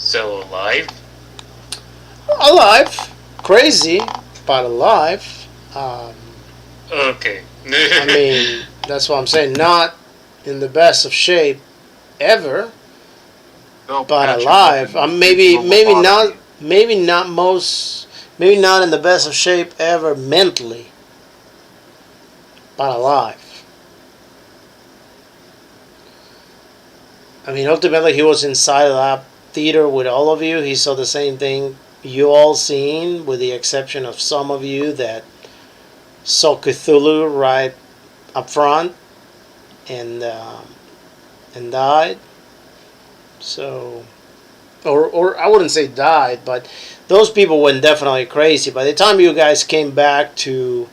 So alive? Alive, crazy, but alive. Um, Okay. I mean, that's what I'm saying. Not in the best of shape ever, They'll but patch him up alive. in Maybe, digital lobotomy. maybe not in the best of shape ever mentally, but alive. I mean, ultimately, he was inside of that theater with all of you. He saw the same thing you all seen, with the exception of some of you that saw Cthulhu right up front and died. So, or I wouldn't say died, but those people went definitely crazy. By the time you guys came back to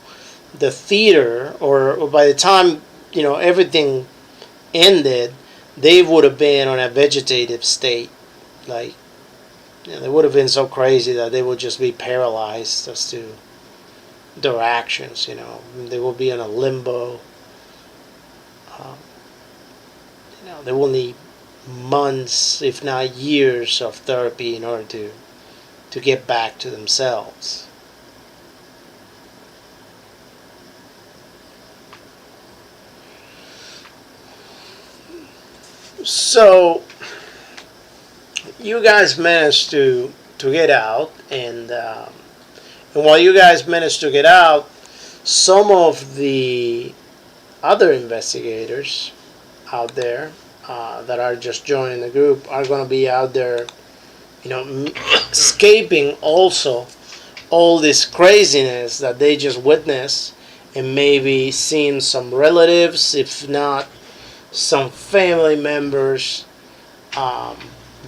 the theater, or by the time everything ended, they would have been on a vegetative state. Like, they would have been so crazy that they would just be paralyzed as to their actions. They will be in a limbo. Um, they will need months, if not years, of therapy in order to get back to themselves. So you guys managed to get out, and while you guys managed to get out, some of the other investigators out there that are just joining the group are going to be out there, escaping also all this craziness that they just witnessed, and maybe seeing some relatives, if not some family members, um,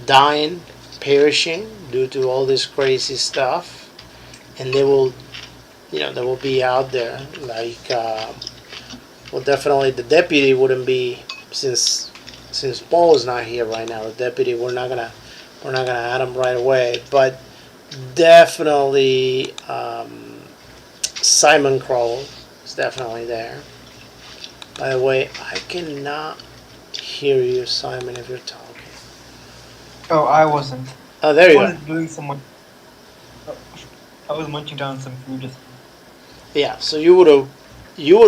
dying, perishing due to all this crazy stuff, and they will be out there like. Well, definitely the deputy wouldn't be, since Paul is not here right now. The deputy, we're not gonna add him right away, but definitely Simon Crowell is definitely there. By the way, I cannot hear you, Simon, if you're talking. Oh, I wasn't. Oh, there I you are. was doing some. Oh, I was munching down some food just. Yeah, so you would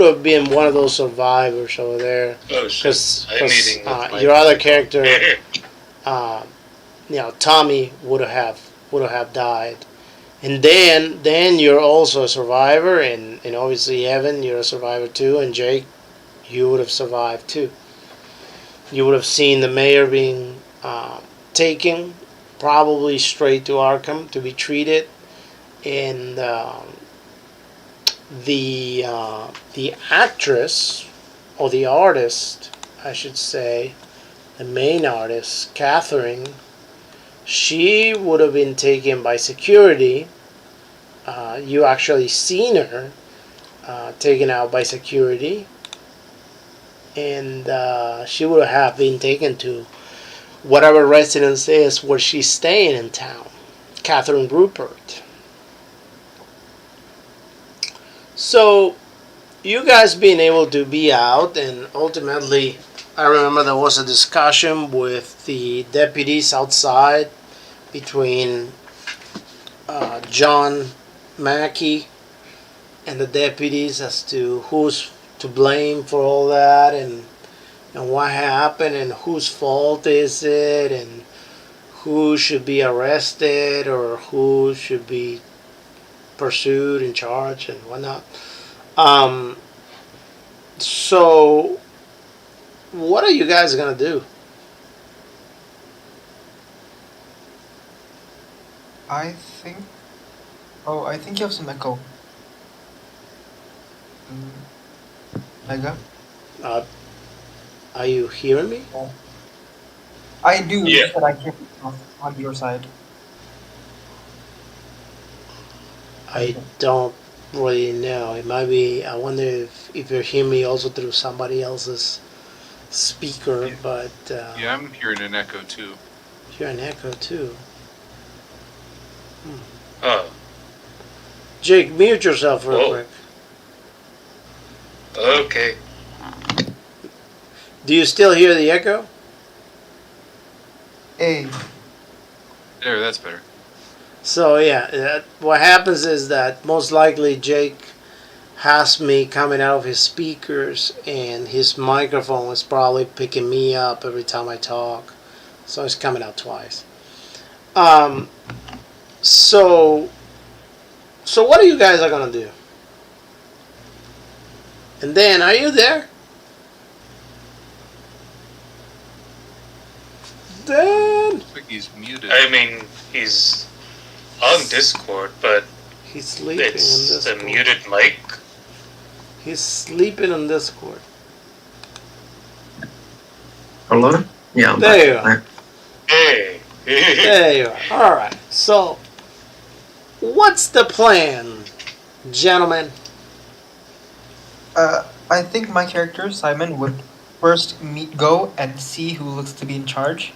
have been one of those survivors over there, Oh shit. because I'm eating with my your other phone. character, uh, Tommy would have died. And then you're also a survivor, and obviously Evan, you're a survivor too, and Jake, you would have survived too. You would have seen the mayor being taken, probably straight to Arkham to be treated, and the actress, or the artist, I should say, the main artist, Catherine, she would have been taken by security. You actually seen her taken out by security, and she would have been taken to whatever residence is where she's staying in town, Catherine Rupert. So you guys being able to be out, and ultimately, I remember there was a discussion with the deputies outside between John Mackey and the deputies as to who's to blame for all that, and what happened, and whose fault is it, and who should be arrested, or who should be pursued and charged and whatnot. Um, so, what are you guys gonna do? I think. Oh, I think you have some echo. Mega. Uh, are you hearing me? Oh. I do, Yeah. but I can't on your side. I don't really know. It might be. I wonder if you're hearing me also through somebody else's speaker, Yeah. but Yeah, I'm hearing an echo too. you're an echo too. Oh. Jake, mute yourself real Whoa. quick. Okay. Do you still hear the echo? Hey, There, that's better. So yeah, what happens is that most likely Jake has me coming out of his speakers, and his microphone is probably picking me up every time I talk, so it's coming out twice. Um, so so what are you guys are gonna do? And Dan, are you there? Dan, Looks like he's muted. I mean, he's on Discord, but he's sleeping on it's a Discord. muted mic. He's sleeping on Discord. Hello? Yeah, I'm There you back. are. Hey. There you are. All right. So, what's the plan, gentlemen? I think my character Simon would first go and see who looks to be in charge.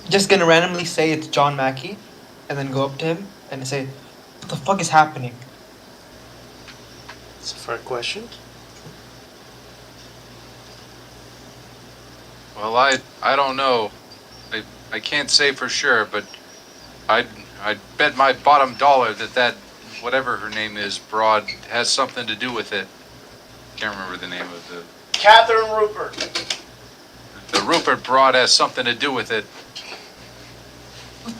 Just gonna randomly say it's John Mackey, and then go up to him and say, "What the fuck is happening?" It's a fair question. Well, I don't know. I can't say for sure, but I'd bet my bottom dollar that whatever her name is, broad, has something to do with it. Can't remember the name of the Catherine Rupert. Rupert broad has something to do with it.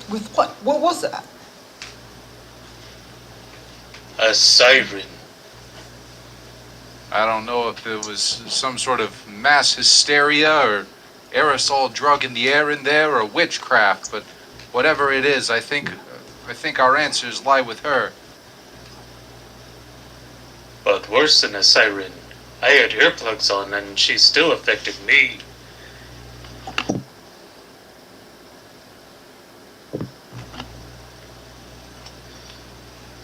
With what? What was that? A siren. I don't know if it was some sort of mass hysteria or aerosol drug in the air in there or witchcraft, but whatever it is, I think our answers lie with her. But worse than a siren. I had earplugs on and she still affected me.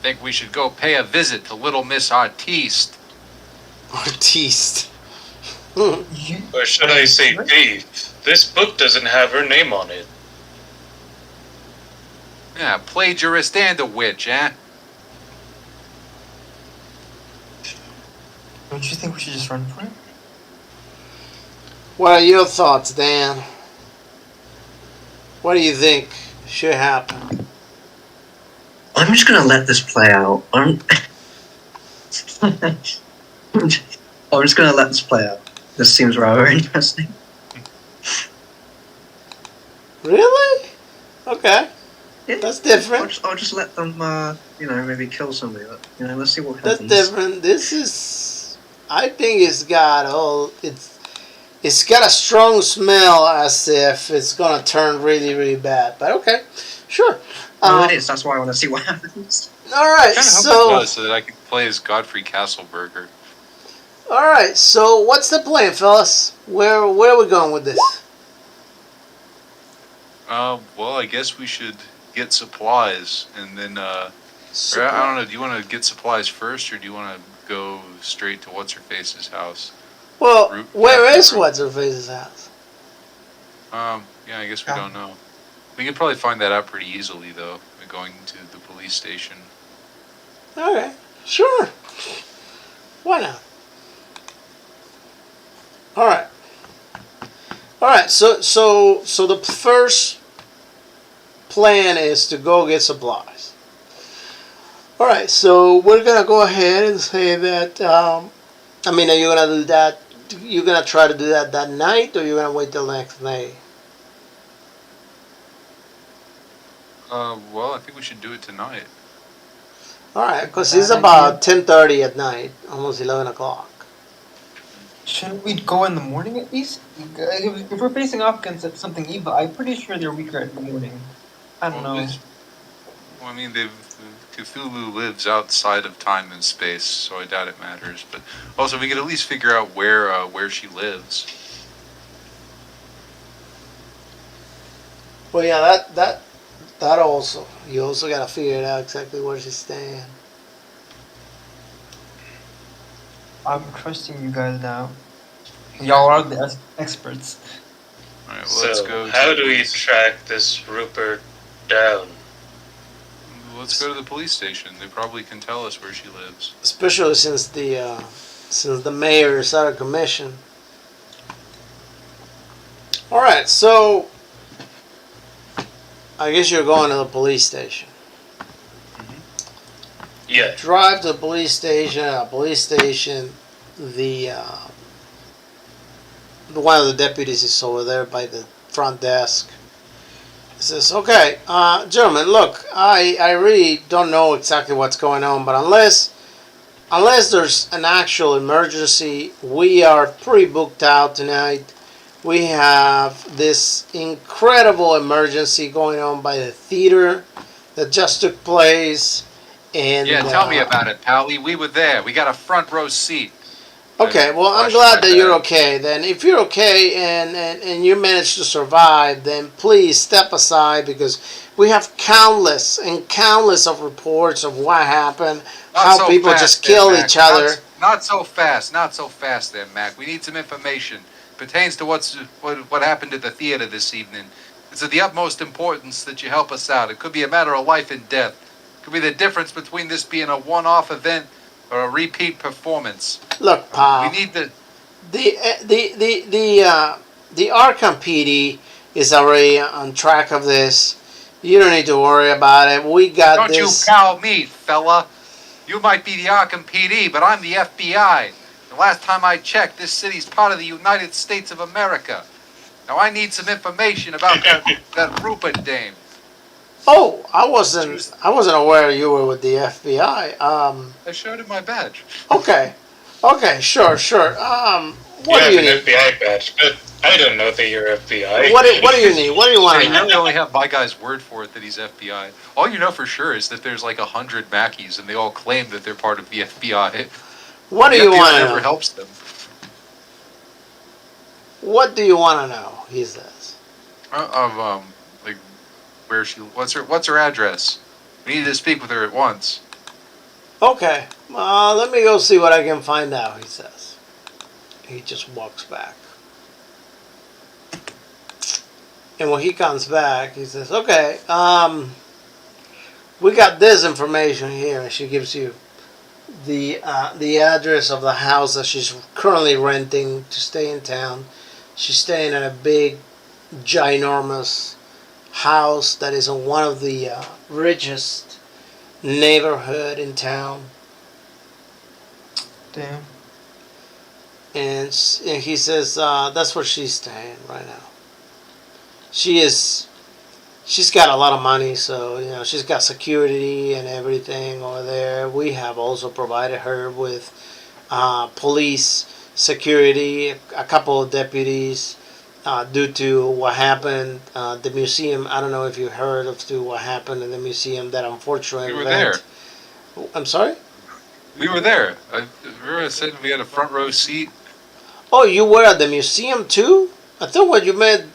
Think we should go pay a visit to Little Miss Artiste. Artiste. You? Or should I say thief? This book doesn't have her name on it. Yeah, plagiarist and a witch, eh? Don't you think we should just run for it? What are your thoughts, Dan? What do you think should happen? I'm just gonna let this play out. I'm just gonna let this play out. This seems rather interesting. Really? Okay. Yeah, That's different. I'll just let them, maybe kill somebody. Let's see what That's happens. different. This is. I think it's got It's got a strong smell as if it's gonna turn really, really bad. But okay, sure. No, it is. That's why I want to see what happens. All right. Kind of hope it So. does, so that I can play as Godfrey Castleberger. All right. So what's the plan, fellas? Where are we going with this? Well, I guess we should get supplies, and then, or I don't know, do you want to get supplies first, or do you want to go straight to What's-Her-Face's house? Well, where Captain is Root. What's-Her-Face's house? Yeah, I guess we don't know. We could probably find that out pretty easily, though, by going to the police station. Okay, sure. Why not? All right. All right. So the first plan is to go get supplies. All right. So we're gonna go ahead and say that. Are you gonna do that? You're gonna try to do that night, or you're gonna wait till next day? Well, I think we should do it tonight. All right, because it's about 10:30 at night, almost 11 o'clock. Shouldn't we go in the morning at least? If we're facing off against something evil, I'm pretty sure they're weaker in the morning. I don't know. Well, I mean, Cthulhu lives outside of time and space, so I doubt it matters. But also, we could at least figure out where she lives. Well, yeah, that also. You also gotta figure out exactly where she's staying. I'm trusting you guys now. Y'all are the experts. All right, well, let's So, go. how to the do we police- track this Rupert down? Let's go to the police station. They probably can tell us where she lives. Especially since the mayor is out of commission. All right, so I guess you're going to the police station. Yeah. Drive to the police station. The one of the deputies is over there by the front desk. He says, "Okay, gentlemen, look, I really don't know exactly what's going on, but unless there's an actual emergency, we are pretty booked out tonight. We have this incredible emergency going on by the theater that just took place." And Yeah, tell me about it, Pally. We were there. We got a front row seat. Okay, well, I'm Flash glad my that you're bag. okay. Then, if you're okay and you managed to survive, then please step aside because we have countless and countless of reports of what happened, Not how so people fast just there, kill Mac. each other. Not so fast. Not so fast there, Mac. We need some information. Pertains to what happened at the theater this evening. It's of the utmost importance that you help us out. It could be a matter of life and death. It could be the difference between this being a one-off event or a repeat performance. Look, We pal, need the. the Arkham PD is already on track of this. You don't need to worry about it. We got Don't you this. pal me, fella. You might be the Arkham PD, but I'm the FBI. The last time I checked, this city's part of the United States of America. Now I need some information about that Rupert dame. Oh, I wasn't aware you were with the FBI. I showed him my badge. Okay. Okay, sure. What You do have you an need? FBI badge, but I don't know that you're FBI. What do you need? What do you want I to know? really only have my guy's word for it that he's FBI. All you know for sure is that there's like 100 Mackies, and they all claim that they're part of the FBI. What do The you FBI want to never know? helps them. What do you want to know? He says. Like where she? What's her address? We need to speak with her at once. Okay. Let me go see what I can find out. He says. He just walks back. And when he comes back, he says, "Okay, we got this information here," and she gives you the address of the house that she's currently renting to stay in town. She's staying in a big, ginormous house that is in one of the richest neighborhood in town. Damn. And he says that's where she's staying right now. She's got a lot of money, so she's got security and everything over there. We have also provided her with police security, a couple of deputies. Due to what happened, the museum. I don't know if you heard of what happened in the museum. That unfortunate We were event. I'm sorry. We were there. Remember I said we had a front row seat? Oh, you were at the museum too? I thought what you meant,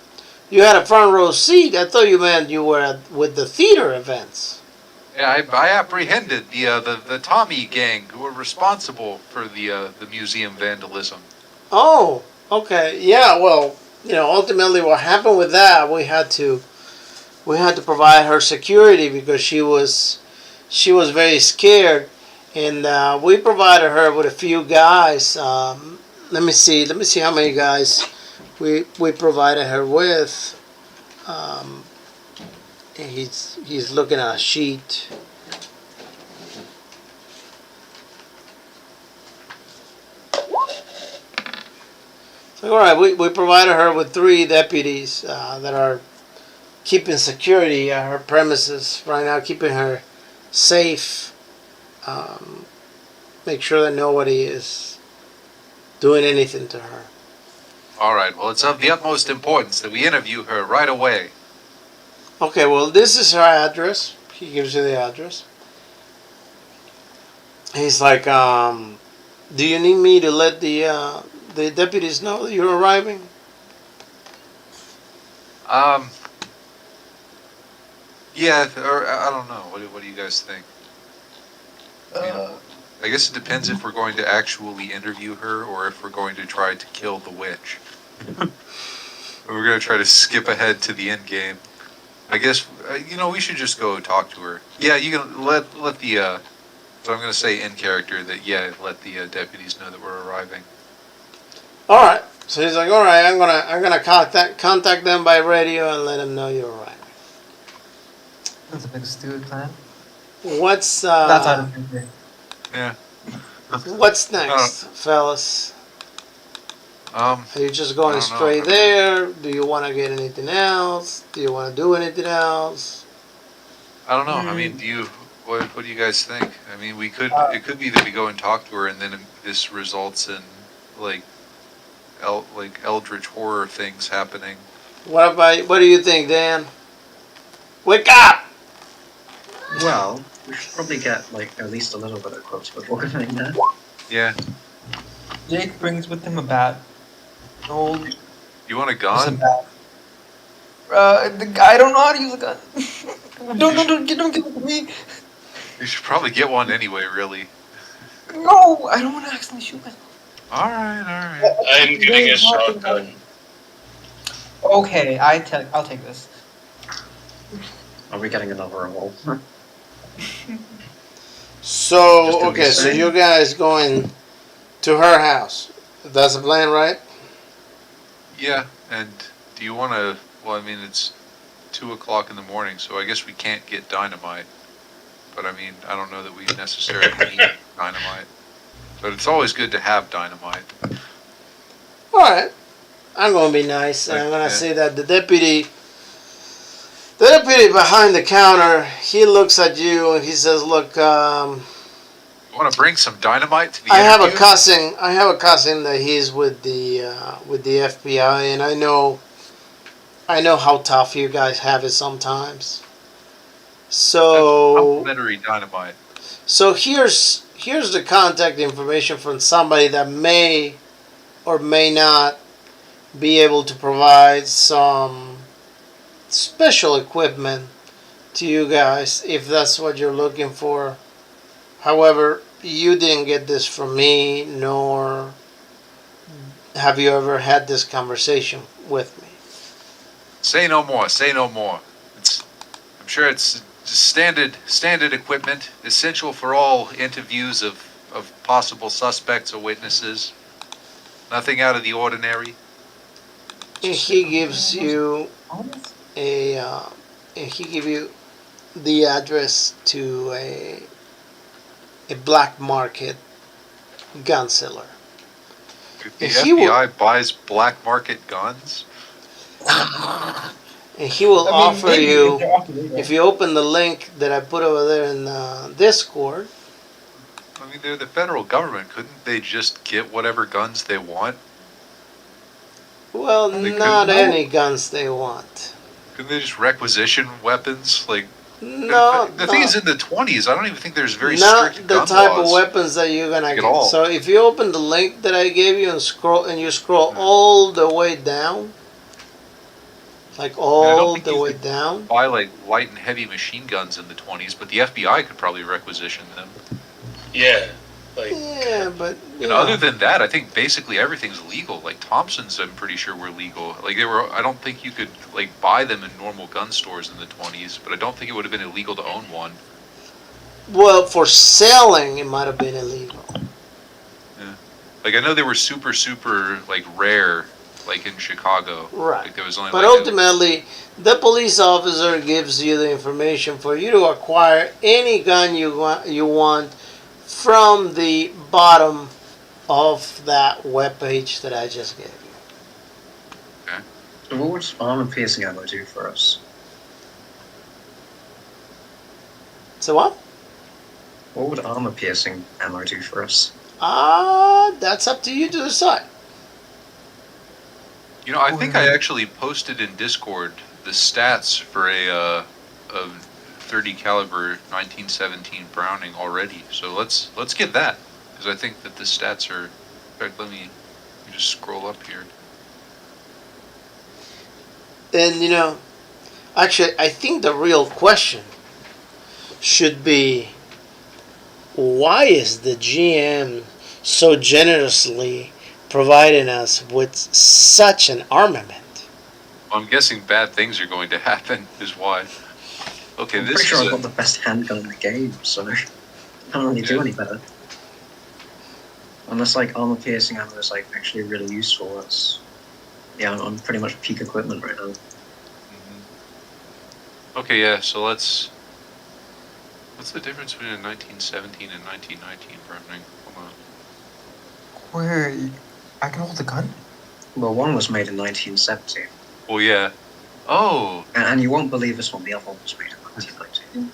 you had a front row seat. I thought you meant you were with the theater events. Yeah, I apprehended the Tommy gang who were responsible for the museum vandalism. Oh, okay. Yeah, well, ultimately what happened with that, we had to provide her security because she was very scared, and we provided her with a few guys. Let me see how many guys we provided her with. He's looking at a sheet. So, all right, we provided her with 3 deputies that are keeping security at her premises right now, keeping her safe. Make sure that nobody is doing anything to her. All right. Well, it's of the utmost importance that we interview her right away. Okay, well, this is her address. He gives you the address. He's like, do you need me to let the deputies know that you're arriving? Yeah, or I don't know. What do you guys think? I guess it depends if we're going to actually interview her or if we're going to try to kill the witch. We're going to try to skip ahead to the end game. I guess we should just go talk to her. Yeah, you can let the. So I'm going to say in character that let the deputies know that we're arriving. All right. So he's like, all right, I'm gonna contact them by radio and let them know you're arriving. That's a big stupid plan. What's That's out of thinking. Yeah. what's next, fellas? Um, Are you just I going don't know. straight there? Do you want to get anything else? Do you want to do anything else? I don't know. I mean, Mm, what do you guys think? I mean, uh, it could be that we go and talk to her, and then this results in like like eldritch horror things happening. What do you think, Dan? Wake up! Well, we should probably get like at least a little bit of quotes before going there. Yeah. Jake brings with him a bat. An old, You want a just a gun? bat. The guy, I don't know how to use a gun. don't give it to me. You should probably get one anyway. Really. No, I don't want to accidentally shoot myself. All right. All right. I'm getting a shotgun. Okay, I'll take this. Are we getting another revolver? Just So to be okay, so safe. you guys going to her house? That's the plan, right? Yeah. And do you want to? Well, I mean, it's 2 o'clock in the morning, so I guess we can't get dynamite. But I mean, I don't know that we necessarily need dynamite. But it's always good to have dynamite. All right. I'm gonna be nice, and I'm gonna Yeah. say that the deputy behind the counter, he looks at you and he says, "Look, You want to bring some dynamite to the I have a interview? cousin. I have a cousin that he's with the FBI, and I know how tough you guys have it sometimes. That's So complimentary dynamite. so here's the contact information from somebody that may or may not be able to provide some special equipment to you guys if that's what you're looking for. However, you didn't get this from me, nor have you ever had this conversation with me. Say no more. Say no more. I'm sure it's just standard equipment, essential for all interviews of possible suspects or witnesses. Nothing out of the ordinary. And he gives you a and he give you the address to a black market gun seller. If the And he will FBI buys black market guns, and he will offer maybe you if they're off the radar. if you open the link that I put over there in Discord. I mean, they're the federal government. Couldn't they just get whatever guns they want? Well, They not couldn't. any guns they want. Couldn't they just requisition weapons? Like, No, the thing is, in the 20s, I don't even think there's very not strict the gun type laws. of weapons that you're gonna Like at get. all. So if you open the link that I gave you and you scroll all the way down, like I don't all think the you way could down. buy like light and heavy machine guns in the 20s, but the FBI could probably requisition them. Yeah, like Yeah, but you And know, other than that, I think basically everything's legal. Like Thompsons, I'm pretty sure were legal. Like they were. I don't think you could like buy them in normal gun stores in the 20s, but I don't think it would have been illegal to own one. well, for selling it might have been illegal. Like I know they were super like rare, like in Chicago. Right. Like there was only But like ultimately, the police officer gives you the information for you to acquire any gun you want from the bottom of that webpage that I just gave you. So what would armor piercing ammo do for us? So what? What would armor piercing ammo do for us? That's up to you to decide. You know, I think I actually posted in Discord the stats for a 30 caliber 1917 Browning already. So let's get that, because I think that the stats are. In fact, let me just scroll up here. And you know, actually, I think the real question should be, why is the GM so generously providing us with such an armament? I'm guessing bad things are going to happen. Is why. Okay, I'm this pretty sure is I've got the best handgun in the game, so I can't really do any better. Unless like armor piercing ammo is like actually really useful. That's I'm pretty much peak equipment right now. Okay, yeah. So let's What's the difference between a 1917 and 1919 Browning? Hold on. Where I can hold a gun? Well, one was made in 1970, Well, yeah. Oh, and you won't believe this one. The other one was made in 1919.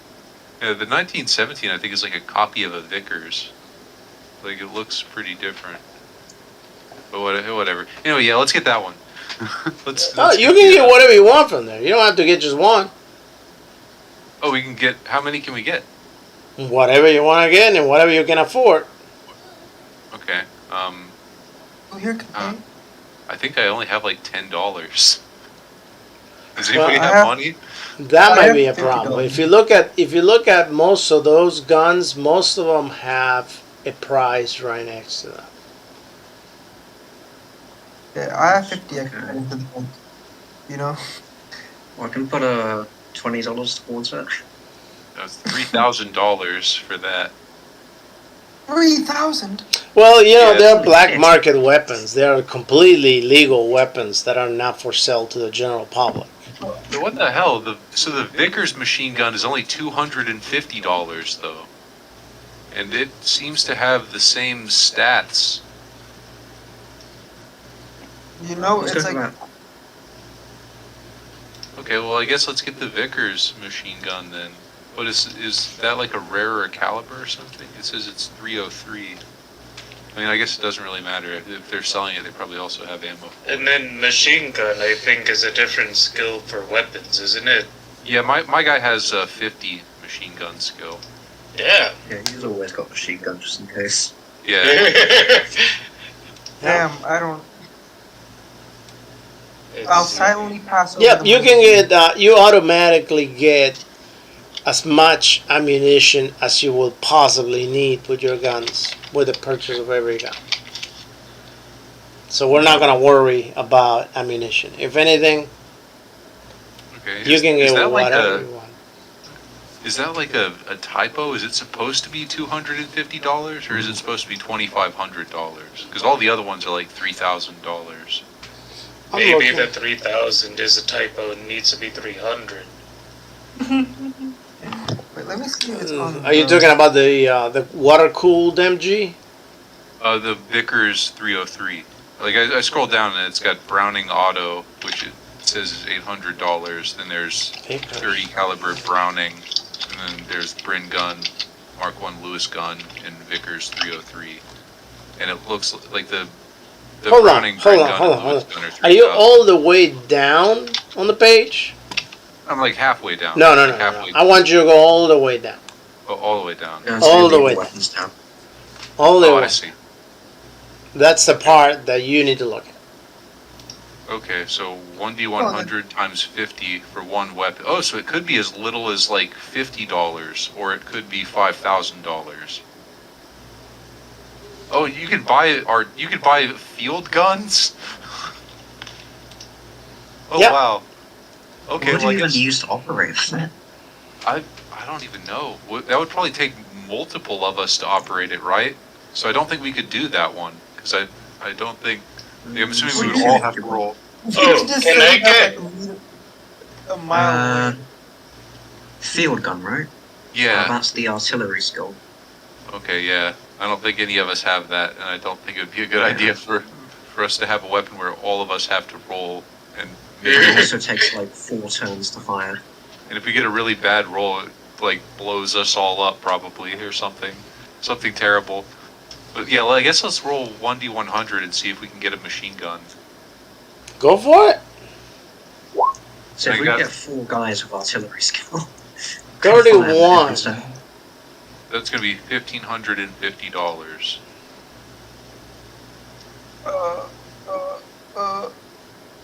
yeah. The 1917, I think, is like a copy of a Vickers. Like it looks pretty different. But whatever. Anyway, yeah. Let's get that one. let's You can get whatever you want from there. You don't have to get just one. Oh, we can get. How many can we get? Whatever you want to get and whatever you can afford. Okay. Oh, here can I think I only have like $10. Does Well, anybody I have have- money? That I might have be a $50. problem. If you look at most of those guns, most of them have a price right next to them. Yeah, I have 50 extra into the bank. You know? Well, I can put $20 towards it. That's $3,000 for that. 3,000? Well, Yeah, there are it's- black market weapons. There are completely legal weapons that are not for sale to the general public. But what the hell? So the Vickers machine gun is only $250 though, and it seems to have the same stats. You know, Let's it's go for like. that. Okay, well I guess let's get the Vickers machine gun then. What is that like a rarer caliber or something? It says it's 303. I mean, I guess it doesn't really matter. If they're selling it, they probably also have ammo. And then machine gun, I think, is a different skill for weapons, isn't it? Yeah, my guy has 50 machine gun skill. Yeah. Yeah, he's always got a machine gun just in case. Yeah. Damn, I don't. I'll silently pass over. Yep, the you money. can get. You automatically get as much ammunition as you will possibly need with your guns with the purchase of every gun. So we're not gonna worry about ammunition. If anything, Okay. you can get that like whatever you want. Is that like a typo? Is it supposed to be $250 or is it supposed to be $2,500? Because all the other ones are like $3,000. I'm Maybe looking. the 3,000 is a typo and needs to be 300. Wait, let me see if it's on. Are you talking about the water cooled MG? The Vickers 303. Like I scrolled down and it's got Browning Auto, which it says is $800. Then there's 30 caliber Browning, and then there's Brin gun, Mark 1 Lewis gun, and Vickers 303. And it looks like the Hold on, Browning hold Brin on, gun hold and on, Lewis hold gun are Are you 3,000. all the way down on the page? I'm like halfway down. No, no, Like no, no. halfway I want you to go all the way down. all the way down. Yeah, All so the you way leave down. weapons tab. All the Oh, I way. see. That's the part that you need to look at. Okay, so 1D100 times 50 for one weapon. Oh, so it could be as little as like $50, or it could be $5,000. Oh, you can buy field guns. Oh Yep. wow. Okay, What do well I you even guess use to operate that? I don't even know. That would probably take multiple of us to operate it, right? So I don't think we could do that one because I don't think. I'm assuming we would all have to roll. You Oh, can just can set I it get- up like a mile away. Field gun, right? Yeah. That's the artillery skill. Okay, yeah. I don't think any of us have that, and I don't think it would be a good idea for us to have a weapon where all of us have to roll. And It also takes like 4 turns to fire. if we get a really bad roll, it like blows us all up probably or something terrible. But yeah, well, I guess let's roll 1D100 and see if we can get a machine gun. Go for it. So if I we got- get 4 guys with artillery skill. 31. That's gonna be $1,550.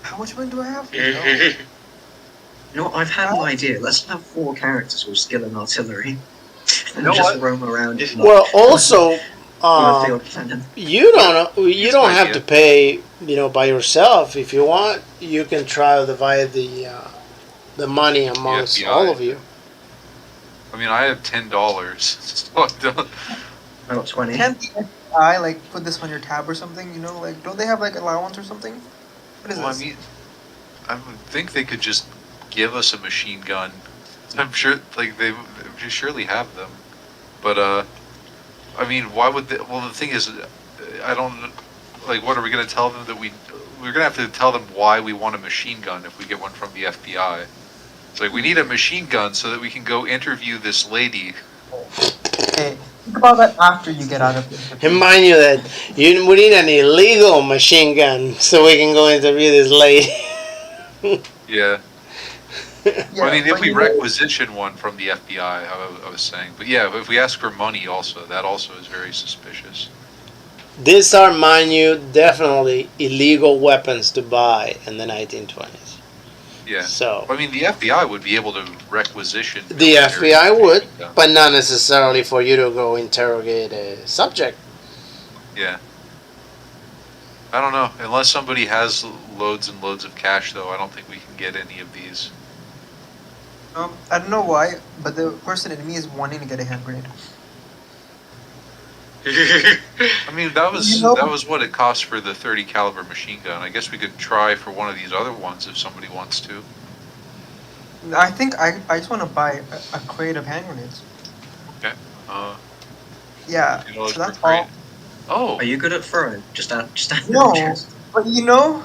How much money do I have? You know what, I've had an idea. Let's have 4 characters with skill in artillery. And know just what? roam around in Well, also, with a field cannon. you don't It's an have idea. to pay by yourself. If you want, you can try to divide the money amongst FBI. all of you. I mean, I have $10, so I don't. I got 20. Can't the FBI like put this on your tab or something? You know, like don't they have like allowance or something? What is Well, I this? mean, I would think they could just give us a machine gun I'm sure, like they surely have them, but I mean, why would they? Well, the thing is, I don't like. What are we gonna tell them that we're gonna have to tell them why we want a machine gun if we get one from the FBI? It's like we need a machine gun so that we can go interview this lady. Hey, think about that after you get out of the interview. Remind you that we need an illegal machine gun so we can go interview this lady. Yeah. Yeah, I mean, if but we you know- requisition one from the FBI, I was saying. But yeah, if we ask for money also, that also is very suspicious. These are, mind you, definitely illegal weapons to buy in the 1920s. Yeah. So I mean, the FBI would be able to requisition. the military FBI would, machine guns. but not necessarily for you to go interrogate a subject. Yeah. I don't know. Unless somebody has loads and loads of cash, though, I don't think we can get any of these. I don't know why, but the person in me is wanting to get a hand grenade. I mean, that was You know- that was what it cost for the 30 caliber machine gun. I guess we could try for one of these other ones if somebody wants to. I think I just want to buy a crate of hand grenades. Uh, Yeah, you know, so for that's crate. all. Oh, Are you good at throwing? Just out of No. interest. But you know,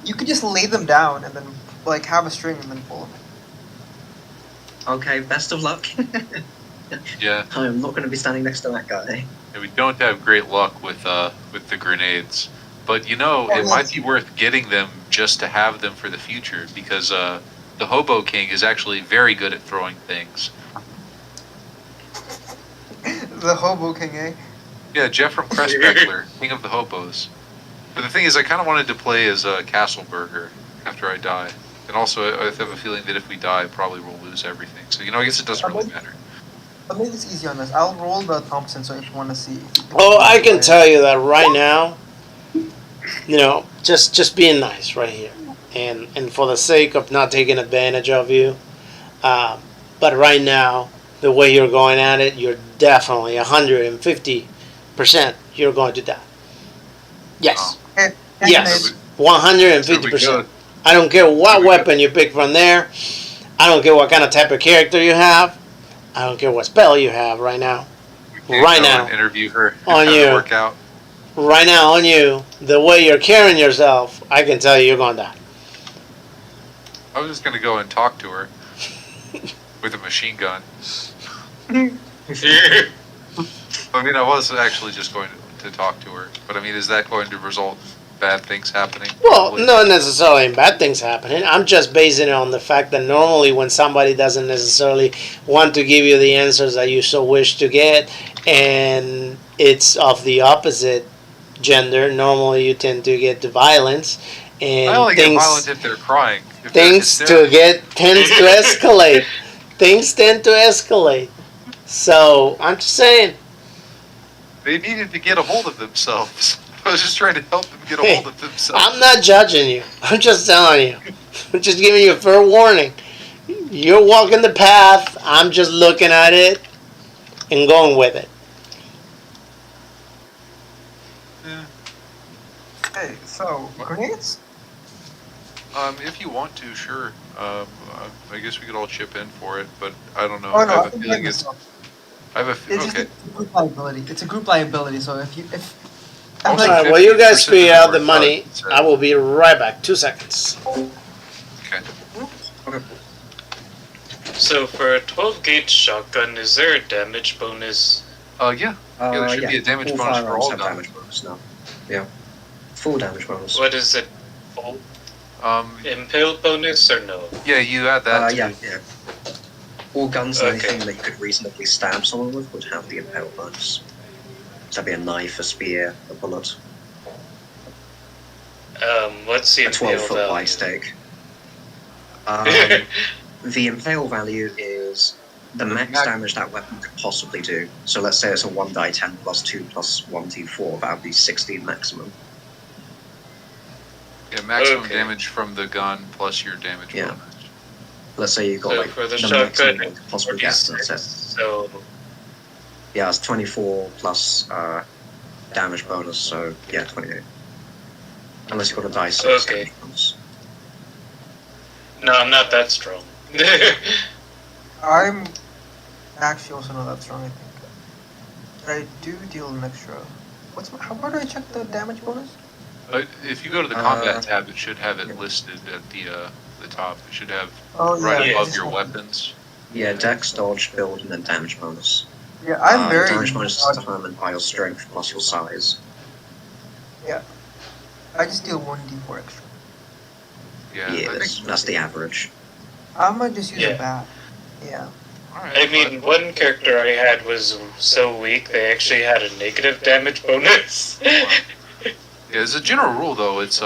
you could just lay them down and then like have a string and then pull them. Okay, best of luck. yeah. I'm not going to be standing next to that guy. Yeah, we don't have great luck with the grenades, but you know, Oh, it might yes. be worth getting them just to have them for the future because the Hobo King is actually very good at throwing things. The Hobo King, eh? Yeah, Jeff from Crestbeckler, King of the Hobos. But the thing is, I kind of wanted to play as Castleberger after I die. And also, I have a feeling that if we die, probably we'll lose everything. So, you know, I guess it doesn't really matter. I'll make this easy on us. I'll roll the Thompson so if you want to see. Oh, I can tell you that right now. You know, just being nice right here, and for the sake of not taking advantage of you, but right now, the way you're going at it, you're definitely 150% you're going to die. Yes, Okay, yes, There we 150%. go. I don't care what There we go. weapon you pick from there. I don't care what kind of type of character you have. I don't care what spell you have right now. We can't Right go now. and interview her. On have you. it work out. Right now on you, the way you're carrying yourself, I can tell you you're going to die. I was just gonna go and talk to her with a machine gun. I mean, I was actually just going to talk to her, but I mean, is that going to result in bad things happening? Well, Probably. not necessarily bad things happening. I'm just basing it on the fact that normally when somebody doesn't necessarily want to give you the answers that you so wish to get, and it's of the opposite gender, normally you tend to get to violence, and I only get things violent if they're crying. If they're things to hysterical. tends to escalate. Things tend to escalate. So I'm just saying. They needed to get a hold of themselves. I was just trying to help them get a Hey, hold of themselves. I'm not judging you. I'm just telling you. I'm just giving you a fair warning. You're walking the path. I'm just looking at it and going with it. Yeah. Okay, so grenades? If you want to, sure. I guess we could all chip in for it, but I don't know. Oh no, I I have a can feeling get it's. this. I have a It's okay. just a group liability. It's a group liability. So if I'm Also, All like, right, while you guys 50% figure out the of our money, funds, I will be right back. 2 seconds. Okay. Okay. So for a 12 gauge shotgun, is there a damage bonus? Yeah. Yeah, there should be a damage all bonus for firearms all have guns. damage bonus now. Yeah. Full damage bonus. What is it? Full impale bonus or no? Yeah, you add that too. Yeah. All guns and Okay. anything that you could reasonably stab someone with would have the impale bonus. So that'd be a knife, a spear, a bullet, What's the a impale 12-foot value? by stake. The impale value is the max damage that weapon could possibly do. So let's say it's a 1d10 plus 2 plus 1d4, that would be 16 maximum. Yeah, maximum Okay. damage from the gun plus your damage Yeah. bonus. Let's say you got So like for the maximum shotgun, you could possibly get. So 46. that's So yeah, it's 24 plus damage bonus, so yeah, 28. Unless you've got a dice. Okay. no, I'm not that strong. I'm actually also not that strong, I think. But I do deal an extra. How do I check the damage bonus? But if you go to the combat tab, it should have it listed at the top. It should have Oh right yeah, above your weapons. Yeah, dex, dodge, build, and then damage bonus. Yeah, I'm very. Damage bonus is determined by your strength plus your size. Yeah, I just deal 1d4 extra. Yeah, Yeah, I think that's the average. I might just use Yeah. a bat. Yeah. Alright, I mean, one character I had was so weak they actually had a negative damage bonus. yeah, as a general rule, though, it's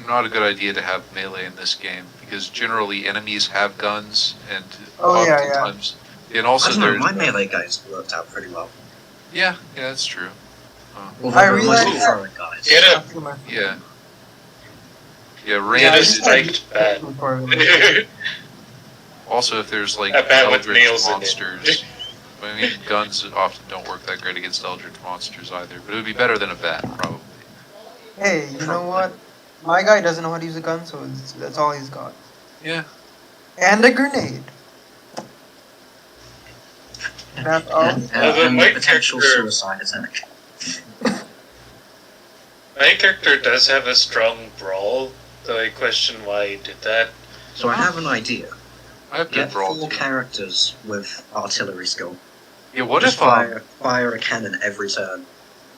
not a good idea to have melee in this game because generally enemies have guns and oftentimes, and I also don't know, there's my melee guys worked out pretty well. yeah, that's true. Although I they're realized mostly that- throwing guys. Get I him! think my- Yeah, Yeah, random. striked bad. Also, if there's like A bat with eldritch nails in it. monsters, I mean, guns often don't work that great against eldritch monsters either. But it would be better than a bat, probably. Hey, you know what? My guy doesn't know how to use a gun, so that's all he's got. Yeah. And a grenade. That's all. And my potential character- suicide attack. My character does have a strong brawl, though I question why he did that. So I have an idea. I have good Get brawl. 4 too. characters with artillery skill. Yeah. What Just if fire a cannon every turn.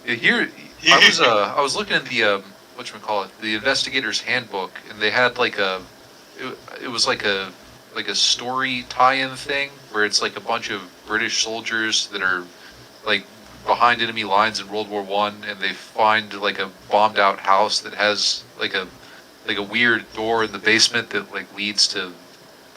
here I was looking at the whatchamacallit, the investigator's handbook, and they had like it was like a story tie-in thing where it's like a bunch of British soldiers that are like behind enemy lines in World War One, and they find like a bombed out house that has like a weird door in the basement that like leads to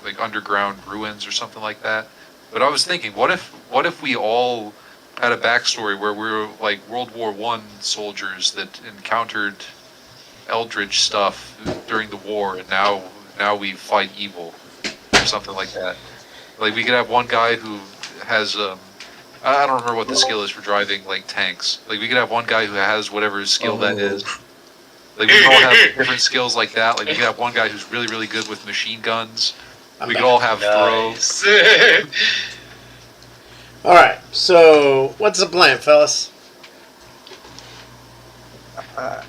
like underground ruins or something like that. But I was thinking, what if we all had a backstory where we were like World War One soldiers that encountered eldritch stuff during the war, and now we fight evil or something like that. Like we could have one guy who has I don't remember what the skill is for driving like tanks. Like we could have one guy who has whatever his skill that is. Like we could all have different skills like that. Like we could have one guy who's really really good with machine guns. We could all have throw. Nice. All right. So what's the plan, fellas? I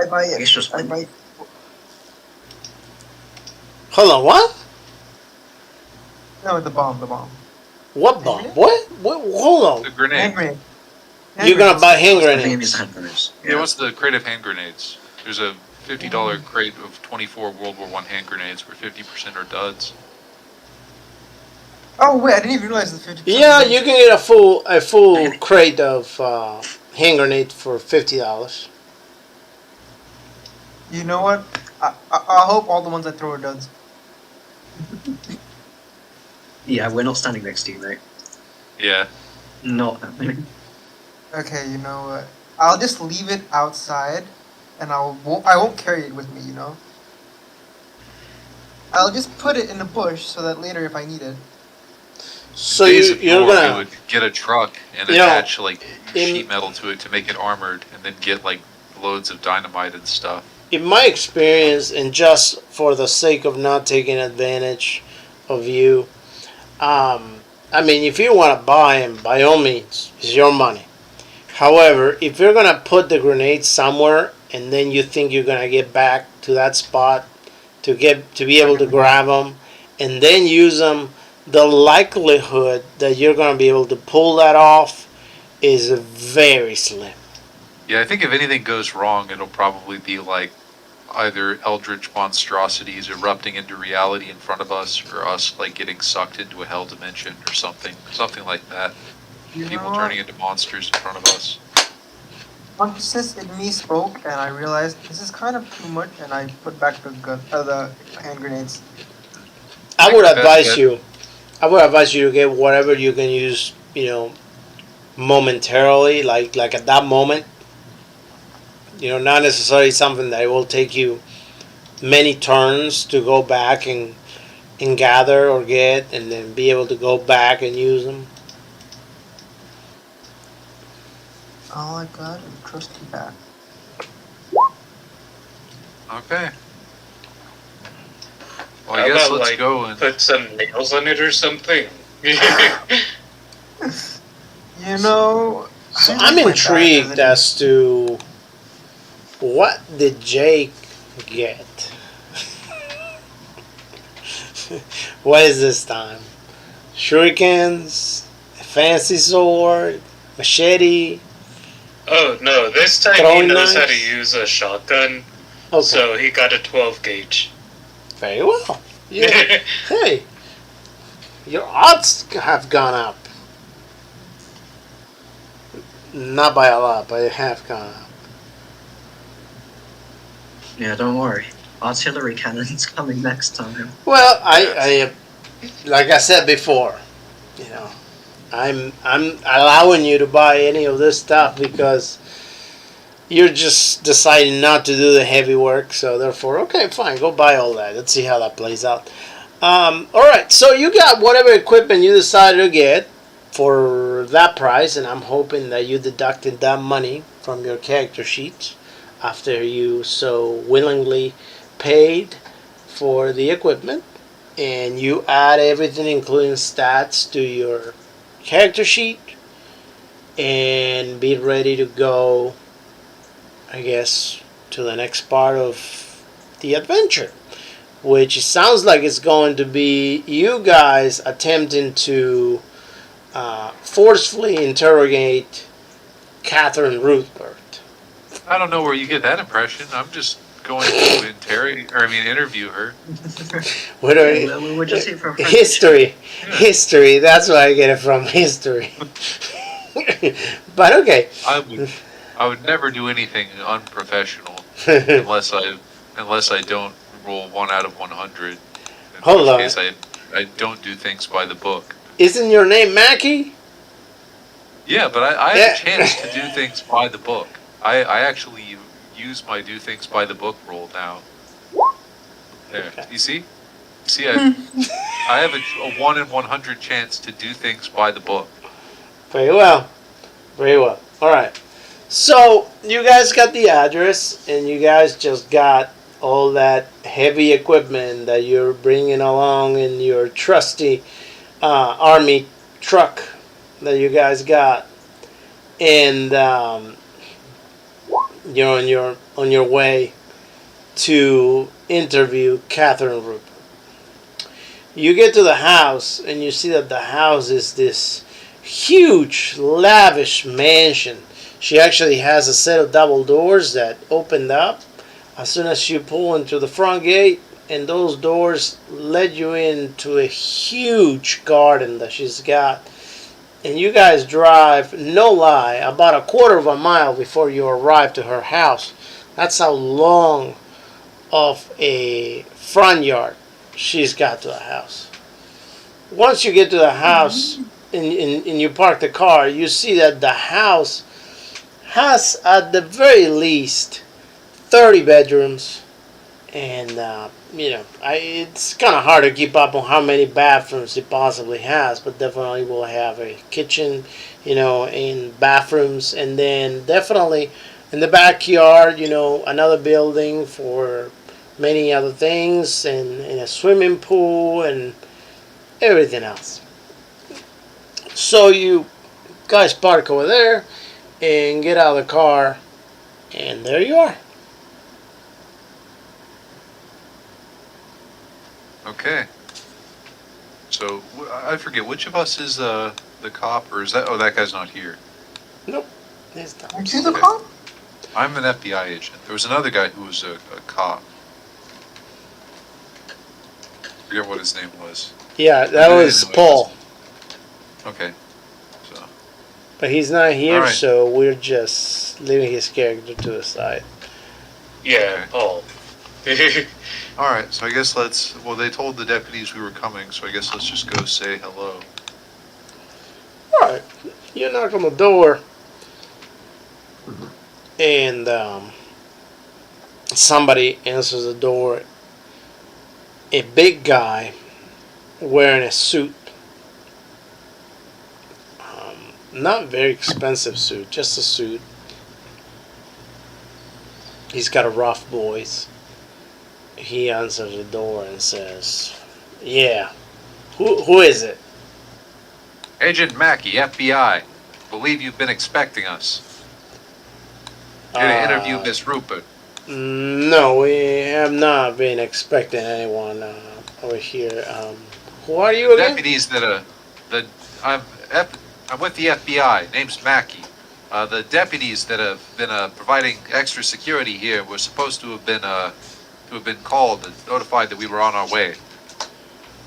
buy it. It's just I buy. Hold on. What? No, the bomb. What bomb? What? Hold The on. grenade. Hand grenade. You're gonna buy hand the name grenades. is hand grenades. Yeah, what's the crate of hand grenades? There's a $50 crate of 24 World War One hand grenades where 50% are duds. Oh wait, I didn't even realize the 50%. Yeah, you can get a full crate of hand grenade for $50. You know what? I hope all the ones I throw are duds. Yeah, we're not standing next to you, mate. Yeah. Not happening. Okay, you know what? I'll just leave it outside, and I won't carry it with me. You know. I'll just put it in the bush so that later, if I need it. So Days you're before, gonna we would get a truck and You know, attach like in- sheet metal to it to make it armored, and then get like loads of dynamite and stuff. in my experience, and just for the sake of not taking advantage of you, I mean, if you want to buy them, by all means, it's your money. However, if you're gonna put the grenade somewhere and then you think you're gonna get back to that spot to be able to grab them and then use them, the likelihood that you're gonna be able to pull that off is very slim. Yeah, I think if anything goes wrong, it'll probably be like either eldritch monstrosities erupting into reality in front of us, or us like getting sucked into a hell dimension or something like that. You People know turning into monsters in front of us. what? Just in me spoke, and I realized this is kind of too much, and I put back the hand grenades. I would That's advise good. you. I would advise you to get whatever you can use. Momentarily, like at that moment. Not necessarily something that will take you many turns to go back and gather or get, and then be able to go back and use them. All I got is a trusty bat. Okay. Well, How I guess about, let's like, go and. put some nails on it or something? You know, So I I'm like my bad intrigued editing. as to what did Jake get? What is this time? Shurikens, a fancy sword, machete, Oh, no, this time he throwing knows how to knives. use a shotgun, Okay, so he got a 12 gauge. very well. Yeah. Hey, your odds have gone up. Not by a lot, but they have gone up. Yeah, don't worry. Artillery cannons coming next time. Well, Yes. like I said before, you know, I'm allowing you to buy any of this stuff because you're just deciding not to do the heavy work. So therefore, okay, fine, go buy all that. Let's see how that plays out. All right, so you got whatever equipment you decided to get for that price, and I'm hoping that you deducted that money from your character sheet after you so willingly paid for the equipment, and you add everything, including stats, to your character sheet, and be ready to go, I guess, to the next part of the adventure, which sounds like it's going to be you guys attempting to forcefully interrogate Catherine Ruthbert. I don't know where you get that impression. I'm just going to interview her. What are you? Yeah, we're just here for a friendly History, Yeah. history. That's where I get it from. History. But okay. I would never do anything unprofessional unless I don't roll 1 out of 100. In Hold which on. case I don't do things by the book. Isn't your name Mackie? Yeah, but I Yeah. have a chance to do things by the book. I actually use my do things by the book roll now. There, Okay. you see? See, I have a 1 in 100 chance to do things by the book. Very well. Very well. All right. So you guys got the address, and you guys just got all that heavy equipment that you're bringing along in your trusty army truck that you guys got, and you're on your way to interview Catherine Rupert. You get to the house, and you see that the house is this huge, lavish mansion. She actually has a set of double doors that opened up as soon as you pull into the front gate, and those doors led you into a huge garden that she's got. And you guys drive, no lie, about a quarter of a mile before you arrive to her house. That's how long of a front yard she's got to the house. Once you get to the house and you park the car, you see that the house has at the very least 30 bedrooms, and it's kind of hard to keep up on how many bathrooms it possibly has, but definitely will have a kitchen, and bathrooms, and then definitely in the backyard, another building for many other things, and a swimming pool and everything else. So you guys park over there and get out of the car, and there you are. Okay. So I forget which of us is the cop, or is that? Oh, that guy's not here. Nope, it's not. Aren't you the Okay. cop? I'm an FBI agent. There was another guy who was a cop. I forget what his name was. Yeah, that was Paul, Okay. So but he's not here, All right. so we're just leaving his character to the side. Yeah, Paul. all right. So I guess let's. Well, they told the deputies we were coming, so I guess let's just go say hello. All right, you knock on the door, and somebody answers the door. A big guy wearing a suit. Not very expensive suit, just a suit. He's got a rough voice. he answers the door and says, "Yeah, who is it?" Agent Mackey, FBI. Believe you've been expecting us. Here to interview Miss Rupert. No, we have not been expecting anyone over here. Who are you again? Deputies that I'm with the FBI. Name's Mackey. The deputies that have been providing extra security here were supposed to have been called and notified that we were on our way.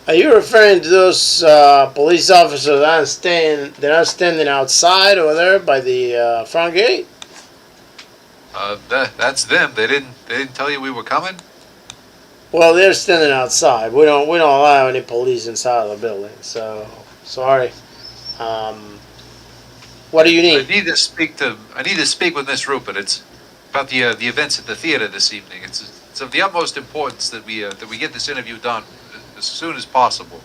Are you referring to those police officers that are standing outside over there by the front gate? That's them. They didn't tell you we were coming. Well, they're standing outside. We don't allow any police inside of the building. So sorry. What do you I need? need to speak with Miss Rupert. It's about the events at the theater this evening. It's of the utmost importance that we get this interview done as soon as possible.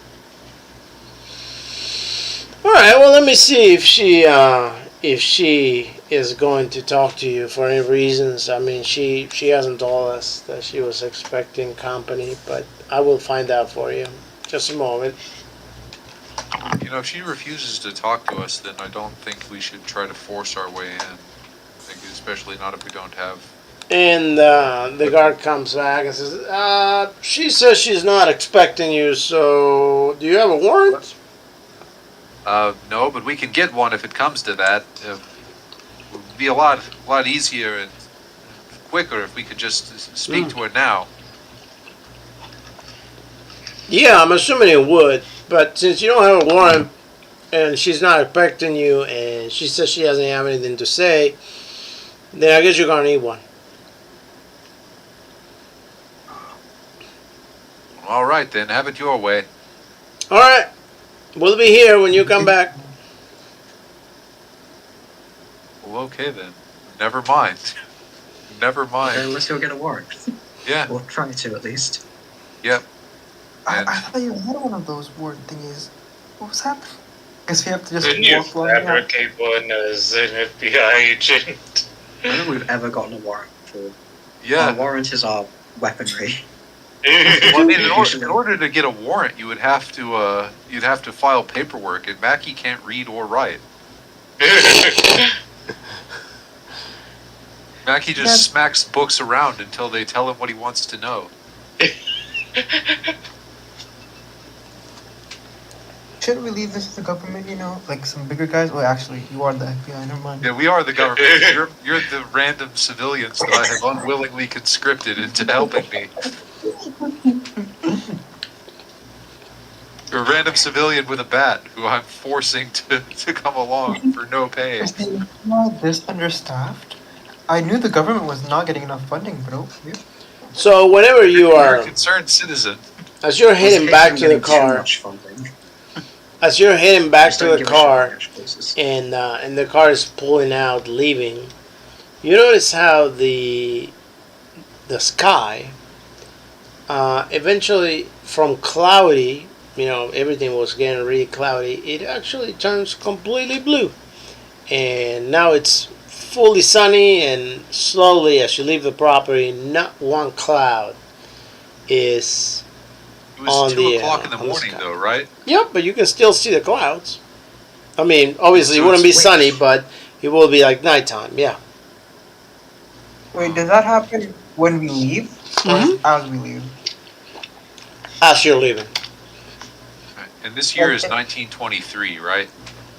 All right. Well, let me see if she is going to talk to you for any reasons. I mean, she hasn't told us that she was expecting company, but I will find out for you. Just a moment. You know, if she refuses to talk to us, then I don't think we should try to force our way in. I think especially not if we don't have. And the guard comes back and says, she says she's not expecting you, so do you have a warrant? No, but we can get one if it comes to that. It would be a lot easier and quicker if we could just speak to her now. Yeah, I'm assuming it would, but since you don't have a warrant and she's not expecting you and she says she doesn't have anything to say, then I guess you're going to need one. All right, then. Have it your way. All right. We'll be here when you come back. Well, okay, then. Never mind. Never mind. Unless you'll get a warrant. Yeah. Or try to, at least. Yep. I thought you had one of those warrant thingies. What was happening? Guess we have to just Didn't you walk along. fabricate one as an FBI agent? I don't think we've ever gotten a warrant before. Yeah. Our warrant is our weaponry. Well, I mean, in order to get a warrant, you'd have to file paperwork, and Mackie can't read or write. Mackie just smacks books around until they tell him what he wants to know. Shouldn't we leave this to the government, like some bigger guys? Well, actually, you are the FBI, never mind. Yeah, we are the government. You're the random civilians that I have unwillingly conscripted into helping me. You're a random civilian with a bat who I'm forcing to come along for no pay. This understaffed? I knew the government was not getting enough funding, bro. Yeah. So whenever you You're are, a concerned citizen. as you're heading back to the car, as you're heading back to the car, and the car is pulling out, leaving, you notice how the sky, eventually from cloudy, everything was getting really cloudy, it actually turns completely blue. And now it's fully sunny, and slowly as you leave the property, not one cloud is It was on 2 the, o'clock in the on the morning, sky. though, right? Yep, but you can still see the clouds. I mean, obviously So it wouldn't be it's- sunny, but it will be like nighttime, yeah. Wait, does that happen when we leave? Or Mhm. as we leave? As you're leaving. And this year is 1923, right?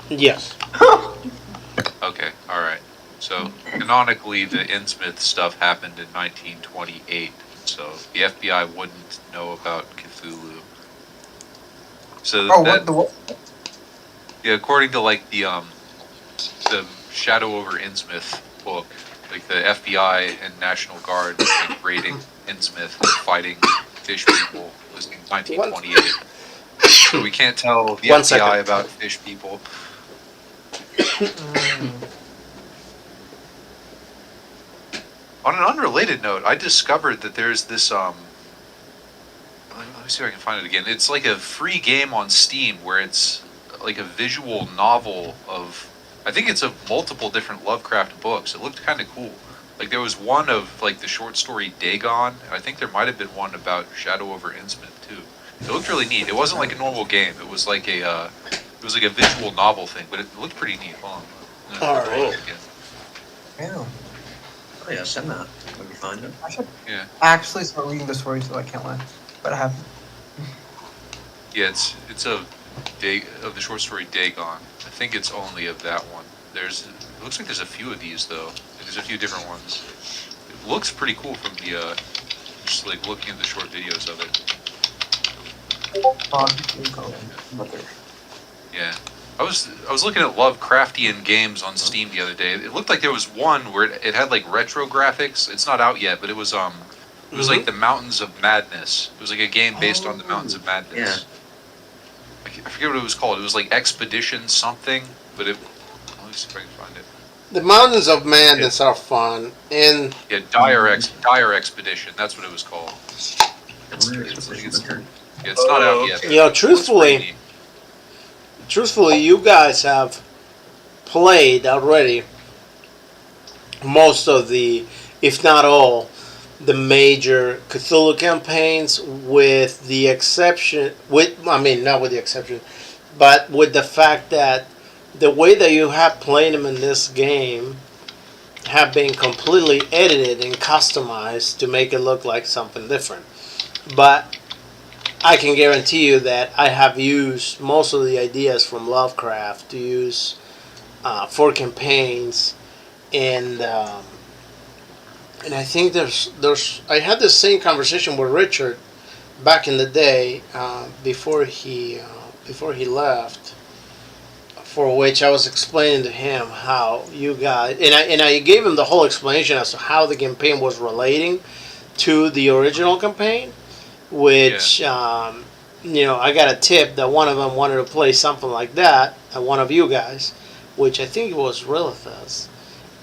Yes. Okay, all right. So canonically, the Innsmouth stuff happened in 1928. So the FBI wouldn't know about Cthulhu. So What? yeah, according to like the Shadow over Innsmouth book, like the FBI and National Guard like, raiding Innsmouth and fighting fish people was in 1928. So we can't tell the One FBI second. about fish people. On an unrelated note, I discovered that there's this let me see if I can find it again. It's like a free game on Steam where it's like a visual novel of, I think it's of multiple different Lovecraft books. It looked kind of cool. Like there was one of like the short story Dagon, and I think there might have been one about Shadow over Innsmouth too. It looked really neat. It wasn't like a normal game. It was like a visual novel thing, but it looked pretty neat. Hold on. All right. Yeah. Oh yeah, send that when you find it. I should Yeah. actually start reading the story so I can't lie. But I haven't. Yeah, it's of the short story Dagon. I think it's only of that one. It looks like there's a few of these though. There's a few different ones. It looks pretty cool from the just like looking at the short videos of it. Yeah. I was looking at Lovecraftian games on Steam the other day. It looked like there was one where it had like retro graphics. It's not out yet, but it was like the Mountains of Madness. It was like a game based on the Mountains of Madness. Yeah. I forget what it was called. It was like Expedition something, but let me see if I can find it. The Mountains of Madness are fun, and Yeah, Dire Expedition. That's what it was called. It's not out yet. you know, truthfully, you guys have played already most of the, if not all, the major Cthulhu campaigns, with the exception, not with the exception, but with the fact that the way that you have played them in this game have been completely edited and customized to make it look like something different. But I can guarantee you that I have used most of the ideas from Lovecraft to use for campaigns, and I think there's I had the same conversation with Richard back in the day before he left, for which I was explaining to him how you guys, and I gave him the whole explanation as to how the campaign was relating to the original campaign, which I got a tip that one of them wanted to play something like that, one of you guys, which I think it was Relithus.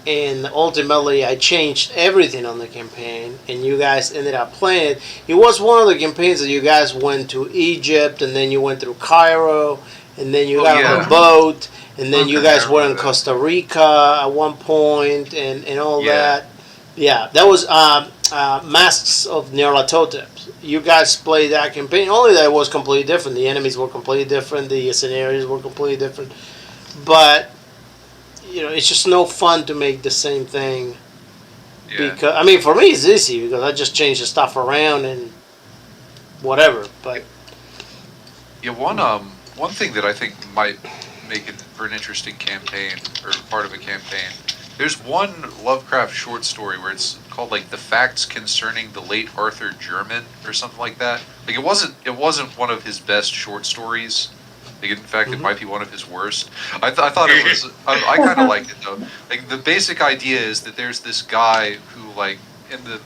And ultimately, I changed everything on the campaign, and you guys ended up playing it. It was one of the campaigns that you guys went to Egypt, and then you went through Cairo, and then you got on a boat, and then you guys were in Costa Rica at one point, and all that. Yeah, that was Masks of Nyarlathotep. You guys played that campaign, only that it was completely different. The enemies were completely different, the scenarios were completely different. But it's just no fun to make the same thing. Yeah. Because for me, it's easy because I just change the stuff around and whatever. But yeah, one thing that I think might make it for an interesting campaign or part of a campaign. There's one Lovecraft short story where it's called like "The Facts Concerning the Late Arthur German" or something like that. Like it wasn't one of his best short stories. Like in fact, it might be one of his worst. I thought it was. I kind of liked it though. Like the basic idea is that there's this guy who in the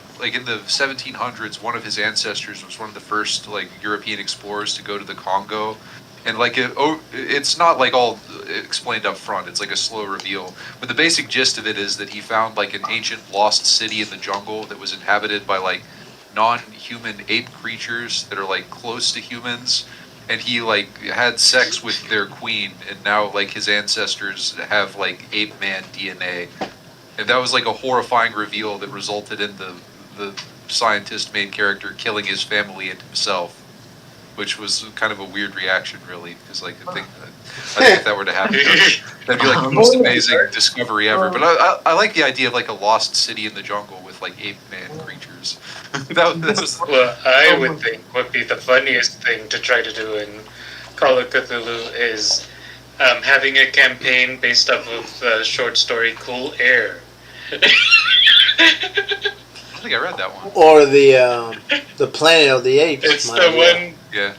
1700s, one of his ancestors was one of the first European explorers to go to the Congo, and it's not like all explained up front. It's like a slow reveal. But the basic gist of it is that he found like an ancient lost city in the jungle that was inhabited by non-human ape creatures that are close to humans. And he had sex with their queen, and now his ancestors have ape man DNA, and that was a horrifying reveal that resulted in the scientist main character killing his family and himself, which was kind of a weird reaction, really, because I think if that were to happen, that'd be the most amazing discovery ever. But I like the idea of a lost city in the jungle with ape man creatures. that was, Well, I would think would be the funniest thing to try to do in Call of Cthulhu is having a campaign based off of the short story Cool Air. I think I read that one. Or the Planet of the Apes. It's the one. Yeah.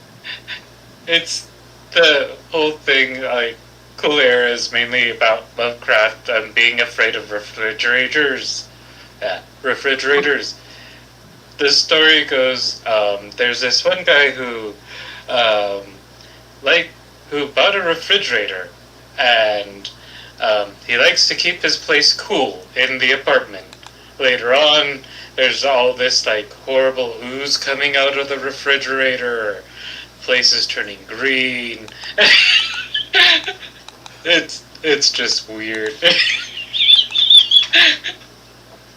It's the whole thing. Cool Air is mainly about Lovecraft being afraid of refrigerators. Yeah, refrigerators. The story goes, there's this one guy who bought a refrigerator, and he likes to keep his place cool in the apartment. Later on, there's all this horrible ooze coming out of the refrigerator, place is turning green. It's just weird.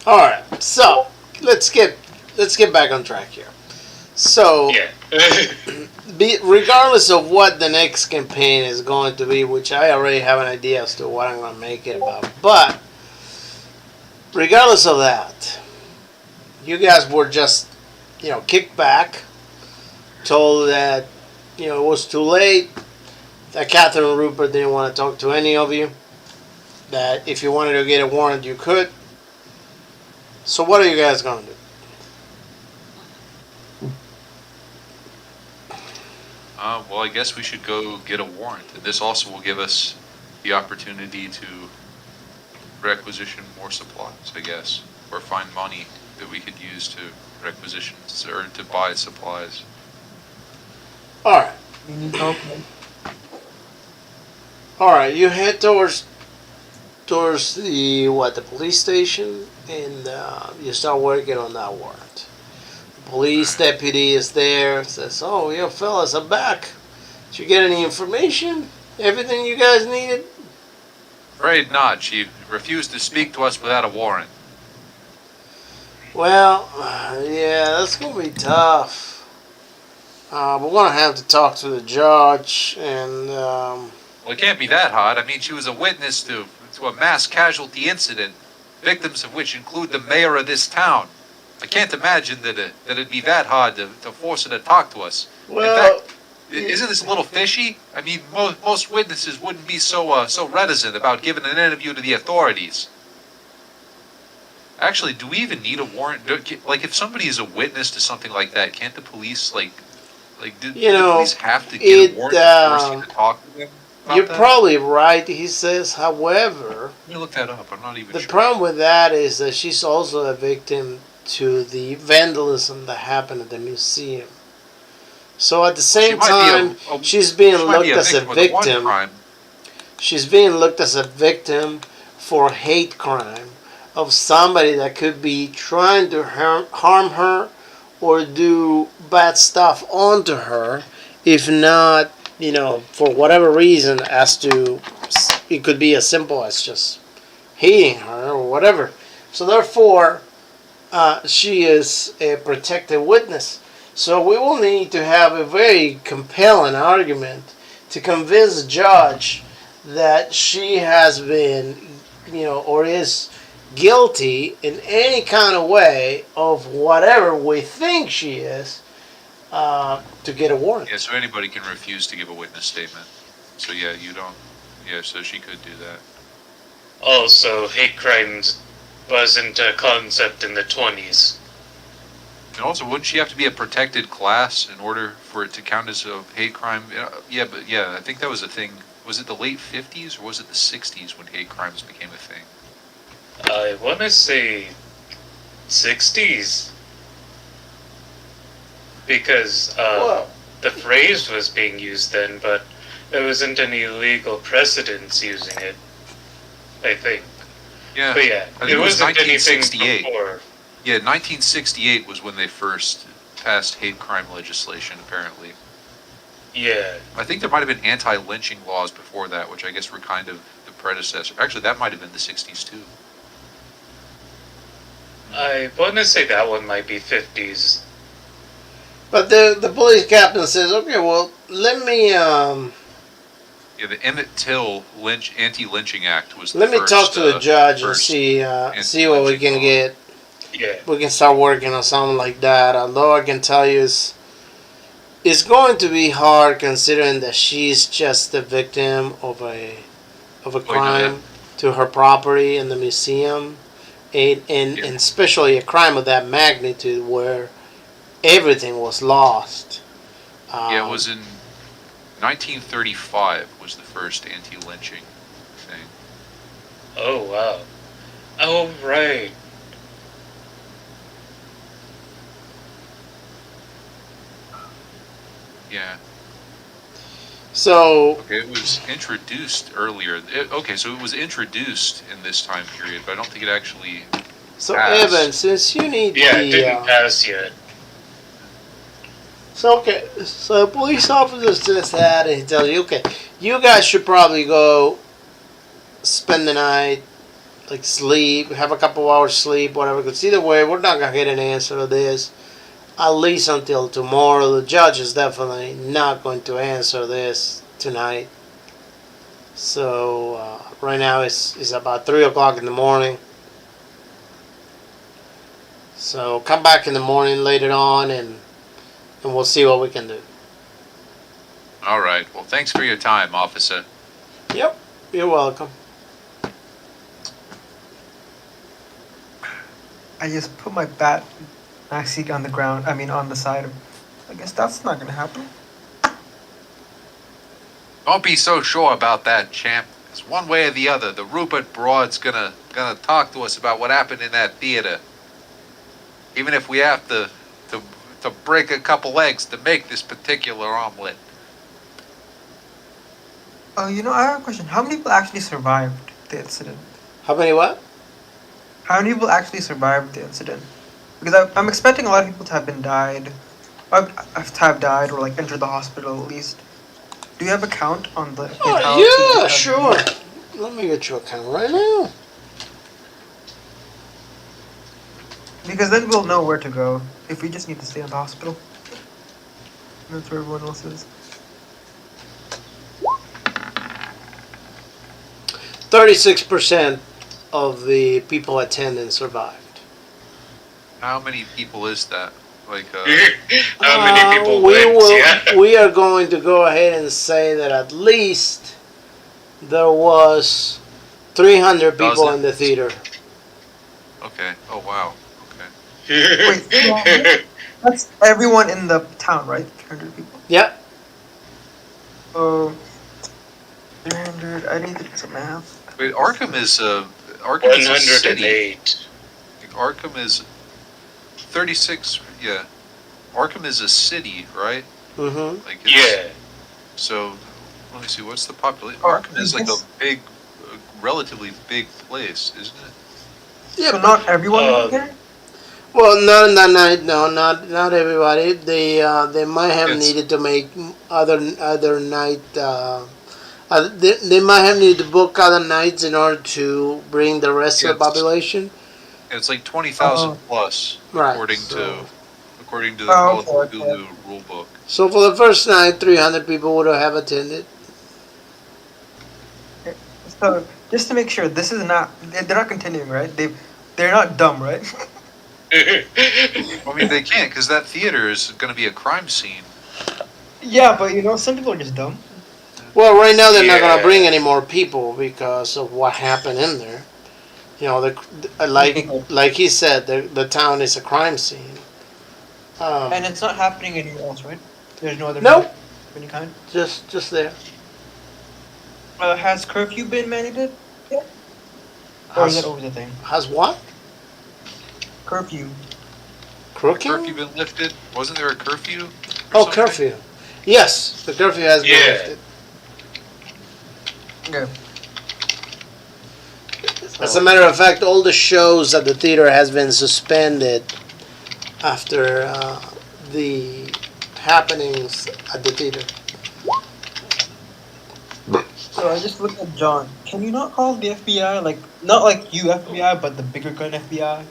All right. So let's get back on track here. So, Yeah. regardless of what the next campaign is going to be, which I already have an idea as to what I'm going to make it about, but regardless of that, you guys were just, kicked back, told that, it was too late, that Catherine and Rupert didn't want to talk to any of you, that if you wanted to get a warrant, you could. So what are you guys going to do? Well, I guess we should go get a warrant. And this also will give us the opportunity to requisition more supplies, I guess, or find money that we could use to requisition or to buy supplies. All right. We need help. All right. You head towards the police station, and you start working on that warrant. The police deputy is there. Says, "Oh, you fellas are back. Did you get any information? Everything you guys needed?" Afraid not. She refused to speak to us without a warrant. Well, yeah, that's gonna be tough. We're gonna have to talk to the judge, and Well, it can't be that hard. I mean, she was a witness to a mass casualty incident, victims of which include the mayor of this town. I can't imagine that it'd be that hard to force her to talk to us. well, In fact, isn't this a little fishy? I mean, most witnesses wouldn't be so reticent about giving an interview to the authorities. Actually, do we even need a warrant? Like, if somebody is a witness to something like that, can't the police do the police have to get a warrant to force you to talk to them? about you're that? probably right. He says, however, Let me look that up. I'm not even the sure. problem with that is that she's also a victim to the vandalism that happened at the museum. So at the same time, she's being she might looked be as a victim of the one victim. crime. She's being looked as a victim for hate crime of somebody that could be trying to harm her or do bad stuff onto her, if not, for whatever reason, as to, it could be as simple as just hating her or whatever. So therefore, she is a protected witness. So we will need to have a very compelling argument to convince the judge that she has been, or is guilty in any kind of way of whatever we think she is, to get a warrant. Yeah, so anybody can refuse to give a witness statement. So yeah, you don't. Yeah, so she could do that. Also, hate crimes wasn't a concept in the 20s. And also, wouldn't she have to be a protected class in order for it to count as a hate crime? Yeah, but yeah, I think that was a thing. Was it the late 50s or was it the 60s when hate crimes became a thing? I want to say 60s. Because Well, the phrase was being used then, but there wasn't any legal precedence using it, I think. Yeah, But yeah, I think it was wasn't anything 1968. before. Yeah, 1968 was when they first passed hate crime legislation, apparently. Yeah. I think there might have been anti-lynching laws before that, which I guess were kind of the predecessor. Actually, that might have been the 60s too. I want to say that one might be 50s. but the police captain says, "Okay, well, let me Yeah, the Emmett Till Anti-Lynching Act was the let me first, talk to the judge and first see what we can law. get. Yeah. We can start working on something like that. Although I can tell you, it's going to be hard considering that she's just the victim of a crime to her property in the museum, and especially a crime of that magnitude where everything was lost. Yeah, it was in 1935 was the first anti-lynching thing. Oh, wow. Oh, right. Yeah. So Okay, it was introduced earlier. Okay, so it was introduced in this time period, but I don't think it actually. Pass. Evan, since you need Yeah, the it didn't pass yet. so okay, so the police officer says that, and he tells you, okay, you guys should probably go spend the night like sleep, have a couple hours sleep, whatever. Because either way, we're not gonna get an answer to this at least until tomorrow. The judge is definitely not going to answer this tonight. So right now it's about 3 o'clock in the morning. So come back in the morning later on, and we'll see what we can do. All right. Well, thanks for your time, officer. Yep, you're welcome. I just put my backseat on the ground. I mean, on the side of. I guess that's not gonna happen. Don't be so sure about that, champ. Because one way or the other, the Rupert broad's gonna talk to us about what happened in that theater. Even if we have to break a couple eggs to make this particular omelet. Oh, I have a question. How many people actually survived the incident? How many what? How many people actually survived the incident? Because I'm expecting a lot of people to have died, or like entered the hospital at least. Do you have a count on the fatalities? Oh, yeah, sure. Let me get you a count right now. Because then we'll know where to go if we just need to stay in the hospital. That's where everyone else is. 36% of the people attending survived. How many people is that? Like, How many people we went? will, Yeah. We are going to go ahead and say that at least there was 300 people in the theater. Okay. Oh, wow. Okay. Wait, that's everyone in the town, right? 300 people? Yep. Oh, 300. I need to do some math. Wait, Arkham is a city. 108. Arkham is 36. Yeah. Arkham is a city, right? Mm-hmm. Like Yeah. So, let me see. What's the population? Oh, Arkham is like yes. relatively big place, isn't it? Yeah, So not everyone in here? well, not that night. No, not everybody. They might have It's- needed to make other night. They might have needed to book other nights in order to bring the rest of the Yes. population. It's like 20,000 Oh. plus, Right, according so- to the Oh, Call of okay. Cthulhu rule book. So for the first night, 300 people would have attended. So just to make sure, this is not. They're not continuing, right? They're not dumb, right? I mean, they can't because that theater is going to be a crime scene. Yeah, but some people are just dumb. Well, right now they're not going Yeah. to bring any more people because of what happened in there. Like he said, the town is a crime scene. And it's not happening anywhere else, right? There's no other. Nope. Of any kind. Just there. Has curfew been mandated? Yeah. Or is Has, that over the thing? has what? Curfew. Crooking? Curfew been lifted? Wasn't there a curfew? or Oh, something? curfew. Yes, the curfew has been Yeah. lifted. Okay. As a matter of fact, all the shows at the theater has been suspended after the happenings at the theater. So I just looked at John. Can you not call the FBI? Like, not like you FBI, but the bigger gun FBI?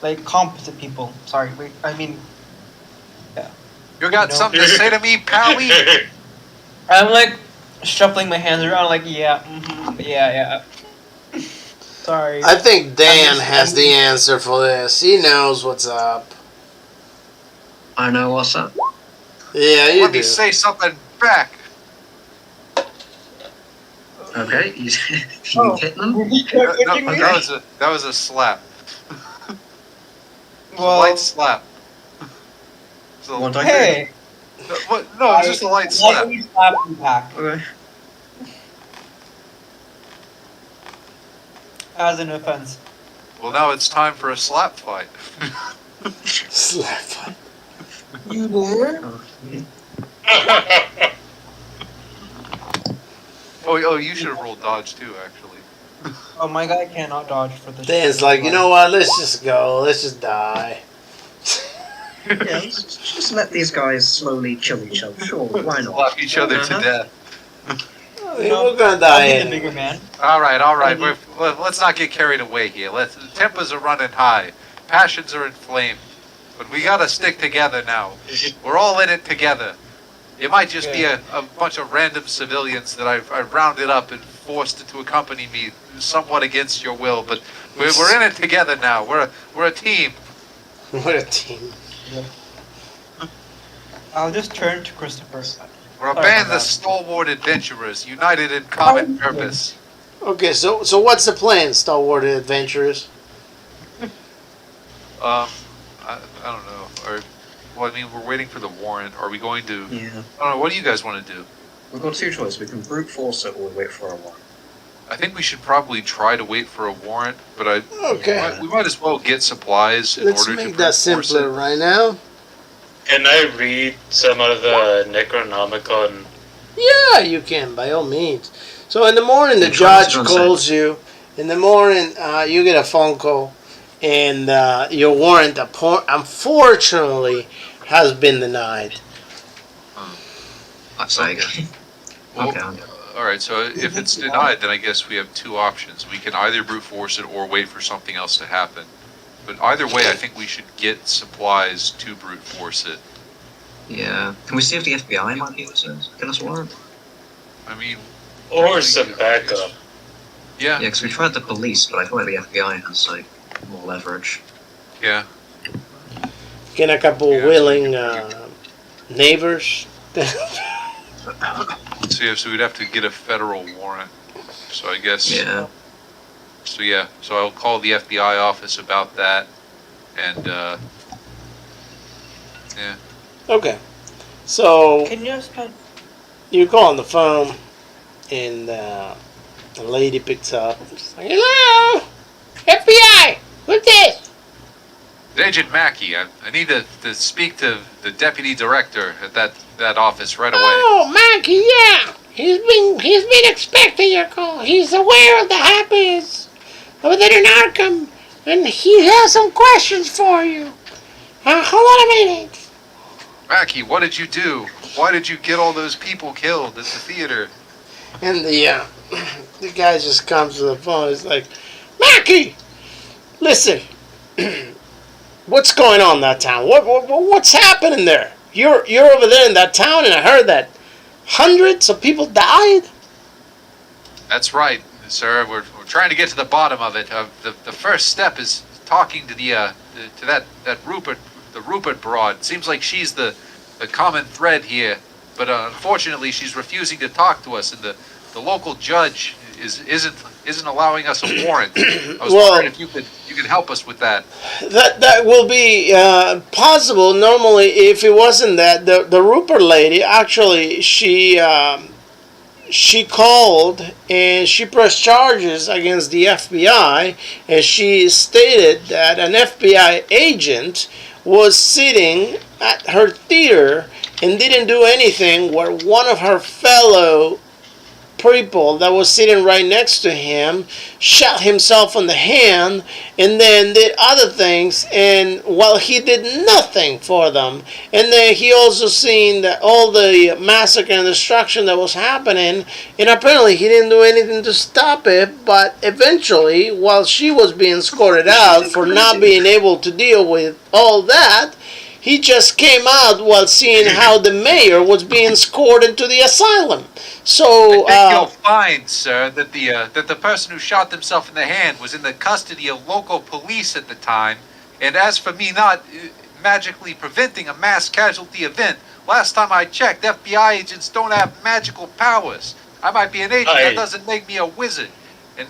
Like, competent people. Sorry, wait, I mean... You got something to say to me, Pally? I'm like, shuffling my hands around like, yeah, yeah. Sorry. I think Dan I'm has the answer for this. He knows what's up. I know what's up. Yeah, you Let me do. say something back. Okay, you Oh. hit them. That was a slap. Well, Light slap. It's a- What I hey! No, it was just a light slap. Lightly slap you back. do? Okay. As an offense. Well, now it's time for a slap fight. Slap. You there? Oh, you should have rolled dodge too, actually. Oh, my guy cannot dodge for this. Dan's like, you know what? Let's just go. Let's just die. Yeah, just let these guys slowly kill each other. Sure, why not? Slap each other to Uh-huh. death. We're gonna die I'll be the anyway. bigger man. All right. Mhm. Let's not get carried away here. Tempers are running high, passions are inflamed, but we gotta stick together now. We're all in it together. It might just be a bunch of random civilians that I've rounded up and forced to accompany me, somewhat against your will. But we're in it together now. We're a team. What a team. I'll just turn to Christopher. We're a Sorry band about of that. stalwart adventurers, united in common purpose. Okay, so what's the plan, Stalwart Adventurers? I don't know. Well, I mean, we're waiting for the warrant. Are we going to? Yeah. I don't know. What do you guys want to do? We've got two choices. We can brute force it or wait for a warrant. I think we should probably try to wait for a warrant, but Okay. we might as well get supplies in Let's order to make brute that force simpler it. right now. Can I read some of the Necronomicon? Yeah, you can, by all means. So in the morning, the Yeah, try judge to calls you. In the morning, you get a phone call, and your warrant, unfortunately, has been denied. That's Sega. Well, Okay. all right. So if it's denied, then I guess we have two options. We can either brute force it or wait for something else to happen. But either way, I think we should get supplies to brute force it. Yeah. Can we see if the FBI might be able to get us a warrant? I mean, Or some backup. yeah, Yeah, because we tried the police, but I feel like the FBI has like more leverage. yeah. Get a couple Yeah, willing neighbors. So we'd have to get a federal warrant. So I guess. Yeah. So yeah. So I'll call the FBI office about that, and yeah. Okay. So Can you just kind you call on the phone, and the lady picks up. She's like, "Hello, FBI. What's this?" Agent Mackey, I need to speak to the deputy director at that office right away. Oh, Maggie, yeah. He's been expecting your call. He's aware of the happenings over there in Arkham, and he has some questions for you. Hold on a minute. Mackey, what did you do? Why did you get all those people killed at the theater? And the guy just comes to the phone. He's like, Mackie, listen, what's going on in that town? What's happening there? You're over there in that town, and I heard that hundreds of people died. That's right, sir. We're trying to get to the bottom of it. The first step is talking to that Rupert broad. Seems like she's the common thread here, but unfortunately she's refusing to talk to us, and the local judge isn't allowing us a warrant. I was wondering if you could help us with that. That will be possible. Normally, if it wasn't that, the Rupert lady, actually, she called and she pressed charges against the FBI, and she stated that an FBI agent was sitting at her theater and didn't do anything, where one of her fellow people that was sitting right next to him shot himself on the hand and then did other things, and while he did nothing for them. And then he also seen that all the massacre and destruction that was happening, and apparently he didn't do anything to stop it. But eventually, while she was being escorted out for not being able to deal with all that, he just came out while seeing how the mayor was being escorted to the asylum. So I think you'll find, sir, that the person who shot himself in the hand was in the custody of local police at the time. And as for me not magically preventing a mass casualty event, last time I checked, FBI agents don't have magical powers. I might be an agent, that doesn't make me a wizard. And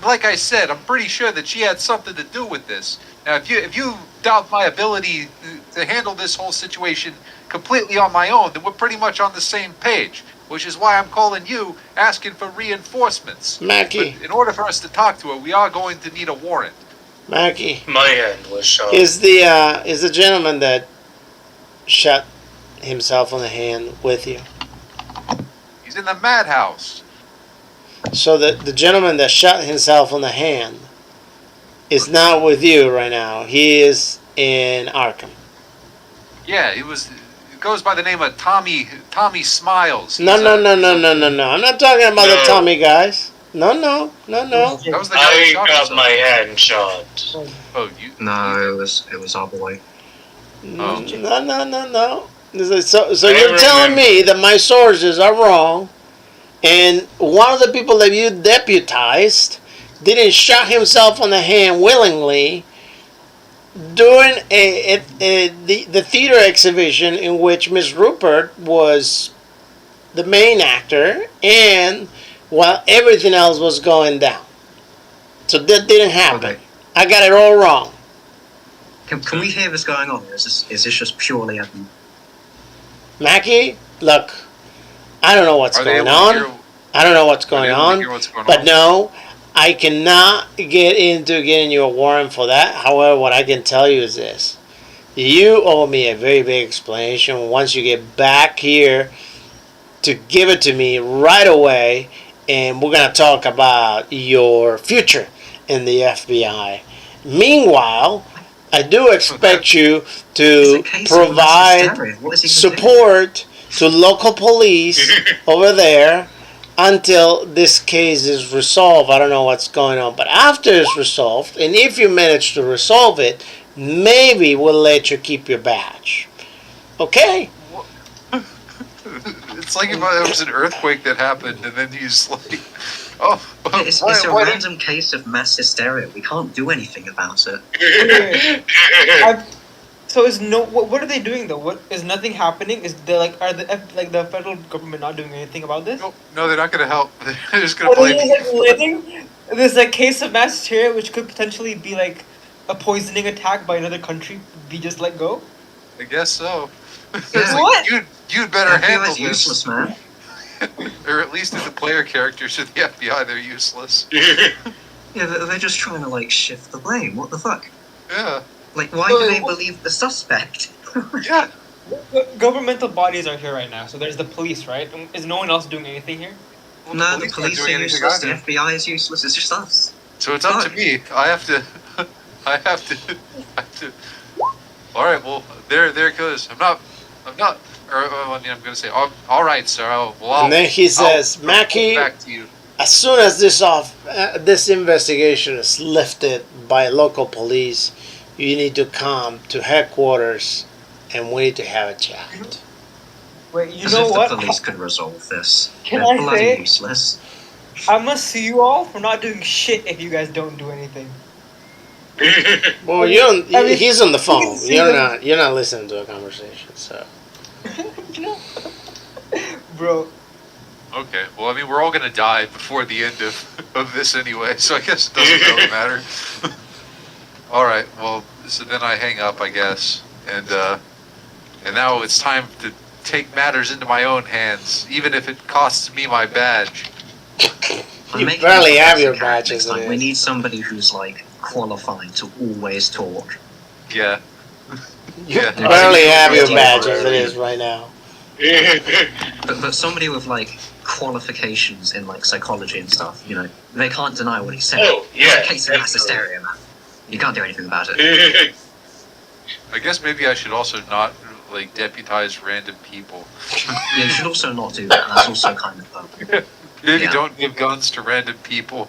like I said, I'm pretty sure that she had something to do with this. Now, if you doubt my ability to handle this whole situation completely on my own, then we're pretty much on the same page. Which is why I'm calling you, asking for reinforcements. Mackie. But in order for us to talk to her, we are going to need a warrant. Mackie, My hand was shot. is the gentleman that shot himself on the hand with you? He's in the madhouse. So the gentleman that shot himself on the hand is not with you right now. He is in Arkham. Yeah, it was. goes by the name of Tommy Smiles. No. I'm not talking about the No. Tommy guys. No. That was the guy who I shot got himself. my hand shot. Oh, you? No, it was our boy. Oh. No. So you're telling me that my sources are wrong, and one of the people that you deputized didn't shot himself on the hand willingly during the theater exhibition in which Miss Rupert was the main actor, and while everything else was going down. So that didn't happen. Okay. I got it all wrong. Can we hear this going on? Or is this just purely Evan? Mackie, look, I don't know what's Are they going able to on. hear- I don't know what's are going they able to on. hear what's going But on? no, I cannot get into getting you a warrant for that. However, what I can tell you is this. You owe me a very big explanation once you get back here to give it to me right away, and we're going to talk about your future in the FBI. Meanwhile, I do expect you to It's a case of mass provide hysteria. What is he gonna do? support to local police over there until this case is resolved. I don't know what's going on, but after it's resolved, and if you manage to resolve it, maybe we'll let you keep your badge. Okay? It's like if there was an earthquake that happened, and then he's like, "Oh, It's a random case of mass hysteria. We can't do anything about it. So is no what are they doing though? What is nothing happening? Is they are the federal government not doing anything about this? No, they're not going to help. They're just going Are to blame they people. letting there's a case of mass hysteria which could potentially be like a poisoning attack by another country be just let go? I guess so. It's Yeah. like, What? you'd better handle FBI's this. useless, man. Or at least in the player characters of the FBI, they're useless. Yeah, they're just trying to like shift the blame. What the fuck? Yeah, Like, why do they believe the suspect? yeah. Governmental bodies are here right now. So there's the police, right? Is no one else doing anything here? Well, No, the aren't police doing are anything useless. The either. FBI is useless. It's just us. So it's up to Fuck. me. I have to. I have to. All right. Well, there it goes. I'm not. Or I'm going to say, all right, sir. And then he says, I'll Mackie, report back to you. as soon as this investigation is lifted by local police, you need to come to headquarters and we need to have a chat. Wait, you As know if what? the police could resolve this. Can They're I bloody say- useless. I must sue you all for not doing shit if you guys don't do anything. Well, he's on the phone. You're not listening to a conversation, so. Bro, Okay. Well, I mean, we're all going to die before the end of this anyway, so I guess it doesn't really matter. All right. Well, so then I hang up, I guess, and now it's time to take matters into my own hands, even if it costs me my badge. I'm You making barely a have your character badge as next it time. We is. need somebody who's like qualified to always talk. Yeah. You Yeah. barely have your Yeah. badge as it is right now. But somebody with like qualifications in like psychology and stuff, you know, they can't deny what he said. Oh, yeah, It's a case of mass definitely. hysteria, man. You can't do anything about it. I guess maybe I should also not like deputize random people. Yeah, you should also not do that. That's also kind of Maybe Yeah. don't give guns to random people.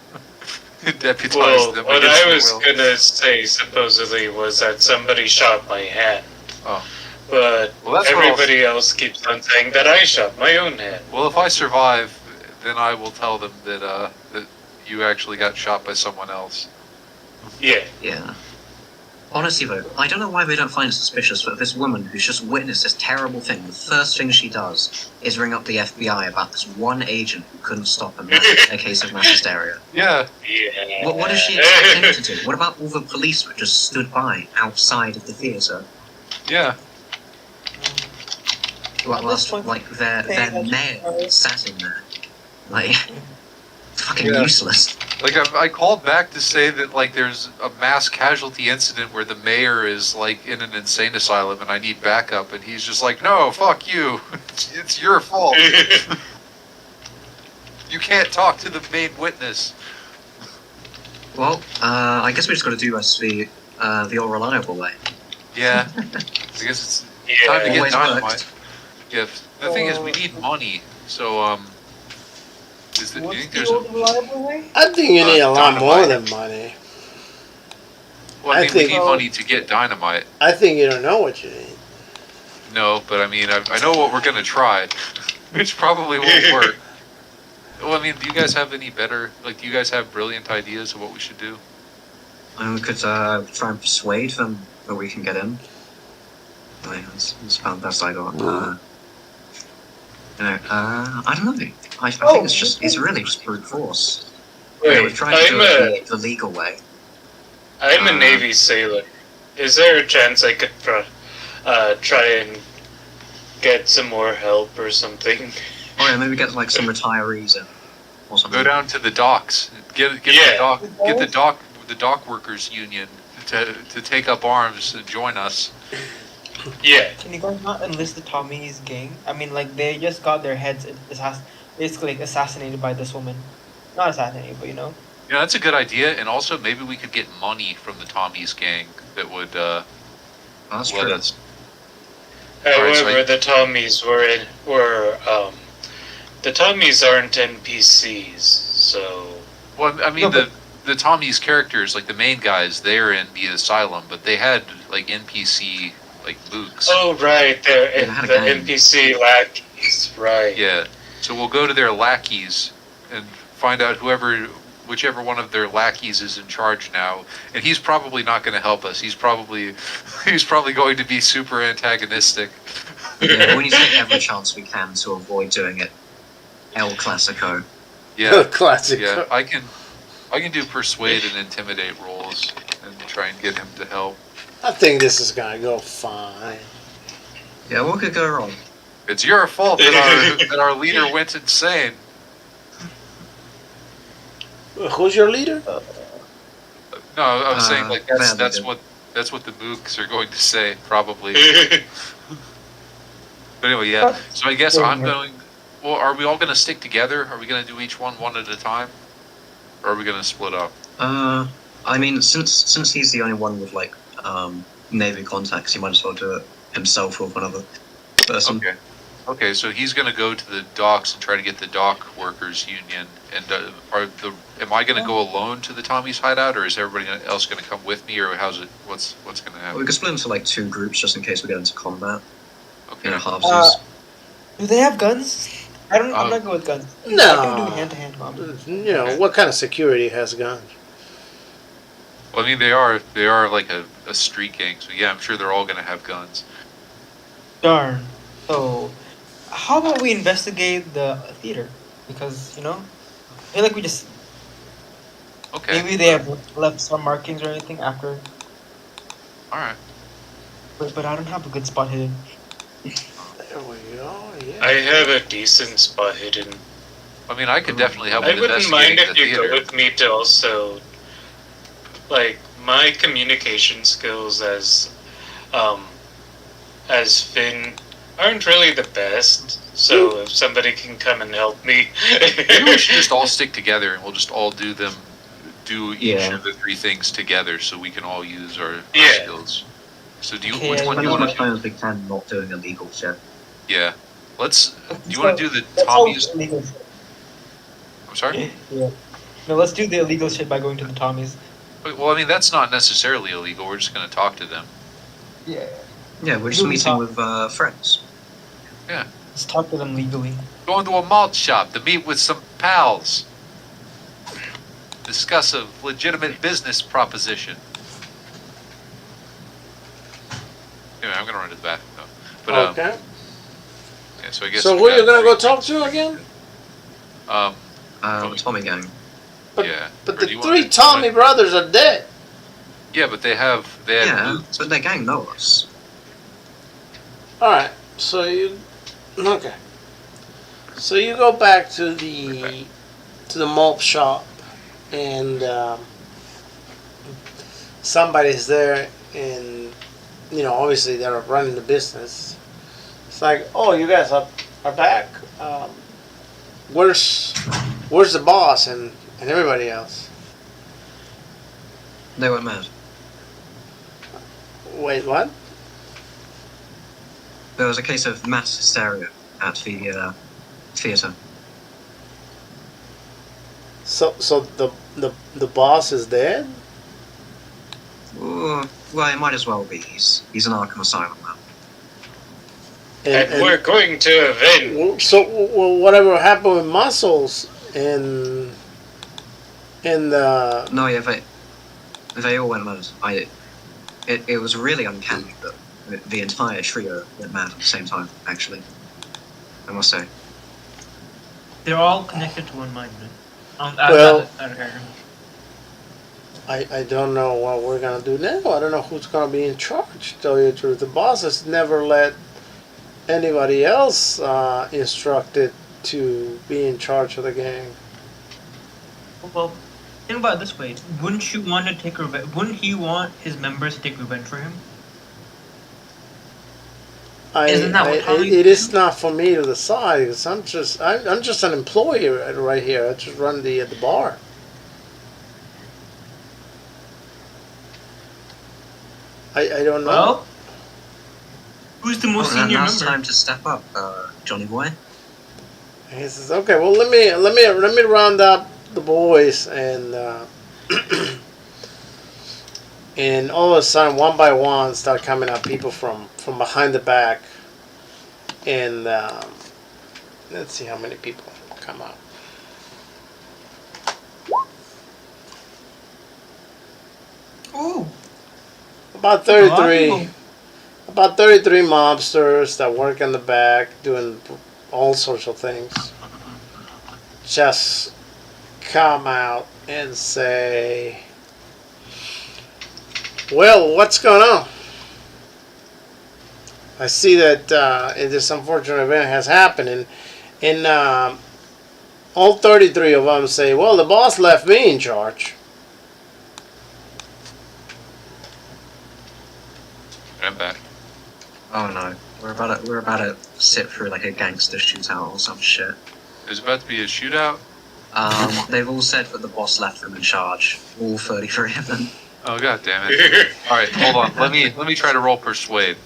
Deputize Well, them. what against I their was will. gonna say supposedly was that somebody shot my hand. Oh. But Well, that's what I'll- everybody else keeps on saying that I shot my own hand. Well, if I survive, then I will tell them that that you actually got shot by someone else. Yeah. Yeah. Honestly though, I don't know why they don't find it suspicious that this woman who's just witnessed this terrible thing, the first thing she does is ring up the FBI about this one agent who couldn't stop a case of mass hysteria. Yeah. Yeah. What does she expect him to do? What about all the police that just stood by outside of the theatre? Yeah. Like, At this point, their mayor sat in there. Like, it's fucking Yeah. useless. Like I called back to say that like there's a mass casualty incident where the mayor is like in an insane asylum and I need backup, and he's just like, no, fuck you. It's your fault. You can't talk to the main witness. Well, I guess we just got to do us the all reliable way. Yeah. I guess it's time to Yeah. get Always dynamite. worked. Yeah. The thing is, we need money. So do you What's think the there's a? old reliable way? I think you need a lot more Dynamite. than money. Well, I I mean, we think- need money to get dynamite. I think you don't know what you need. No, but I mean, I know what we're gonna try, which probably won't work. Well, I mean, do you guys have any better? Like, do you guys have brilliant ideas of what we should do? And we could try and persuade them that we can get in. I mean, that's about the best I got. I don't know. I think it's really just brute force. Wait, We're trying to do it the legal way. I'm a Navy sailor. Is there a chance I could try and get some more help or something? Oh yeah, maybe get like some retirees in or something. Go down to the docks. Get Yeah. the dock workers union to take up arms and join us. Yeah. Can you guys not enlist the Tommy's gang? I mean, like, they just got their heads basically like, assassinated by this woman. Not assassinated, but you know. Yeah, that's a good idea. And also, maybe we could get money from the Tommy's gang that would That's let true. us. However, the Tommies the Tommies aren't NPCs, so Well, I mean, No, the Tommy's characters, like the main guys, they're in the asylum, but they had like NPC like mooks. oh right, they're Yeah, they had a the gang. NPC lackeys, right? Yeah. So we'll go to their lackeys and find out whichever one of their lackeys is in charge now, and he's probably not going to help us. He's probably going to be super antagonistic. Yeah, we need to take every chance we can to avoid doing it. El Clasico. Yeah. Classic. Yeah. I can do persuade and intimidate rolls and try and get him to help. I think this is gonna go fine. Yeah, what could go wrong? It's your fault that our leader went insane. Who's your leader? No, I was saying like that's Vanderbilt. that's what the mooks are going to say probably. But anyway, yeah. So I guess I'm going. Well, are we all going to stick together? Are we going to do each one at a time, or are we going to split up? I mean, since he's the only one with like Navy contacts, he might as well do it himself with another person. Okay. Okay, so he's going to go to the docks and try to get the dock workers union. And am I going to go alone to the Tommy's hideout, or is everybody else going to come with me, or what's going to We happen? could split into like 2 groups just in case we get into combat. Okay. You know, halvesies. Do they have guns? I'm not good with guns. I can do No. hand-to-hand combat. You know, what kind of security has guns? Well, I mean, they are like a street gang, so yeah, I'm sure they're all going to have guns. Darn. So, how about we investigate the theater? Because, you know, I feel like we just... Okay. Maybe they have left some markings or anything after... All right. But I don't have a good spot hidden. There we go. Yeah. I have a decent spot hidden. I mean, I could definitely help I with wouldn't mind investigating if the you go theater. with me to also, like, my communication skills as Finn aren't really the best. So if somebody can come and help me, Maybe we should just all stick together and we'll just all do each Yeah. of the 3 things together so we can all use our Yeah. skills. So which Okay, one do Spend you as want much to time as we can not doing illegal shit. Yeah. Do you want to do the Let's all Tommy's? do illegal shit. I'm sorry? Yeah. No, let's do the illegal shit by going to the Tommies. Well, I mean, that's not necessarily illegal. We're just going to talk to them. Yeah. Yeah, we're just Do we meeting talk- with friends. Let's talk to them legally. Going to a malt shop to meet with some pals. Discuss a legitimate business proposition. Anyway, I'm going to run to the bathroom, though. But, Okay. yeah, so I guess... So we who are you got gonna go 3 talk things. to again? Tommy gang. But- Yeah. But Or the do you 3 wanna- Tommy brothers are dead. Yeah, but they had Yeah, boots. but their gang know us. All right. So you okay? So you go back to the malt shop, and somebody's there, and you know obviously they're running the business. It's like, oh, you guys are back. Where's the boss and everybody else? They went mad. Wait, what? there was a case of mass hysteria at the theatre. So the boss is dead? Well, it might as well be. He's an Arkham Asylum now. And we're going to avenge. So whatever happened with Muscles in the... No, yeah, they all went mad. It was really uncanny that the entire trio went mad at the same time, actually. I must say. They're all connected to one mind. Well, I don't know what we're gonna do now. I don't know who's gonna be in charge. To tell you the truth, the boss has never let anybody else instructed to be in charge of the gang. Well, think about it this way: wouldn't you want to take revenge? Wouldn't he want his members to take revenge for him? Isn't that what Tommy it is not for me to decide, because I'm just an employee right here. I just run the bar. I don't know. Well, who's the most senior Now member? it's time to step up, Johnny boy. He says, "Okay, well, let me round up the boys," and and all of a sudden, one by one, start coming up people from behind the back, and let's see how many people come out. Ooh, About a lot of 33. people. About 33 mobsters that work in the back doing all sorts of things. Just come out and say, "Well, what's going on? I see that this unfortunate event has happened." And all 33 of them say, "Well, the boss left me in charge." I'm back. Oh no, we're about to sit through like a gangster shootout or some shit. There's about to be a shootout. They've all said that the boss left them in charge. All 33 of them. Oh god damn it! All right, hold on. Let me try to roll persuade.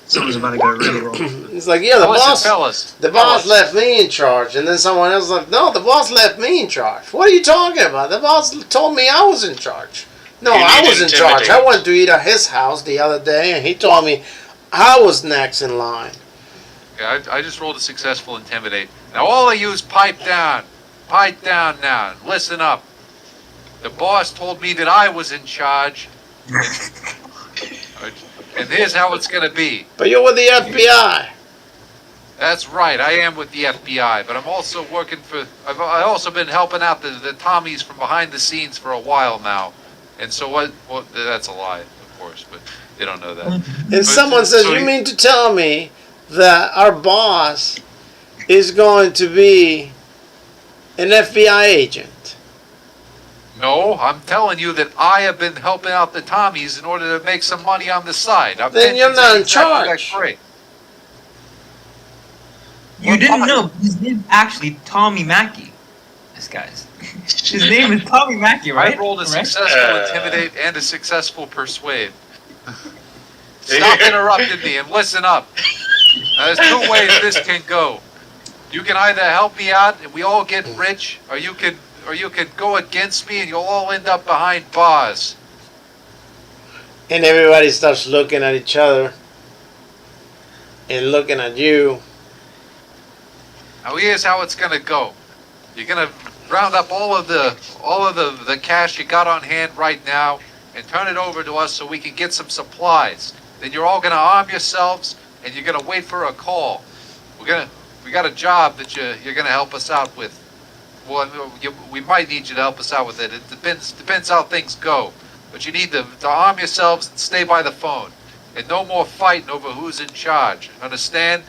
Something's about to go really wrong. It's like, "Yeah, the boss fellas. The boss left me in charge," and then someone else is like, "No, the boss left me in charge." "What are you talking about? The boss told me I was in charge." "No, You I need was in intimidate. charge. I went to eat at his house the other day, and he told me I was next in line." Yeah, I just rolled a successful intimidate. Now all of yous pipe down. Pipe down now. Listen up. The boss told me that I was in charge. And here's how it's gonna be. "But you're with the FBI." That's right, I am with the FBI, but I'm also working for... I've also been helping out the Tommies from behind the scenes for a while now. And so what... Well, that's a lie, of course, but they don't know that. And someone says, so "You mean to tell me that our boss is going to be an FBI agent?" No, I'm telling you that I have been helping out the Tommies in order to make some money on the side. Then you're not in Exactly charge. Great. You didn't know his name's actually Tommy Mackey. This guy's. His name is Tommy Mackey, right? I rolled a Correct? successful intimidate and a successful persuade. Stop interrupting me and listen up. Now, there's two ways this can go. You can either help me out and we all get rich, or you can go against me and you'll all end up behind bars. And everybody starts looking at each other and looking at you. Now here's how it's gonna go. You're gonna round up all of the cash you got on hand right now and turn it over to us so we can get some supplies. Then you're all gonna arm yourselves and you're gonna wait for a call. We got a job that you're gonna help us out with. Well, we might need you to help us out with it. It depends how things go. But you need to arm yourselves and stay by the phone. And no more fighting over who's in charge. Understand?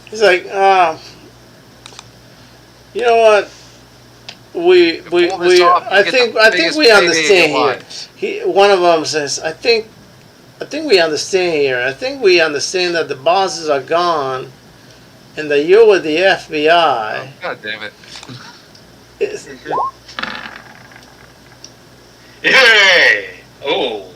He's like, "You know what? I think we understand here." One of them says, I think we understand here. I think we understand that the bosses are gone, and that you're with the FBI." Oh, God damn it. Yay! Oh.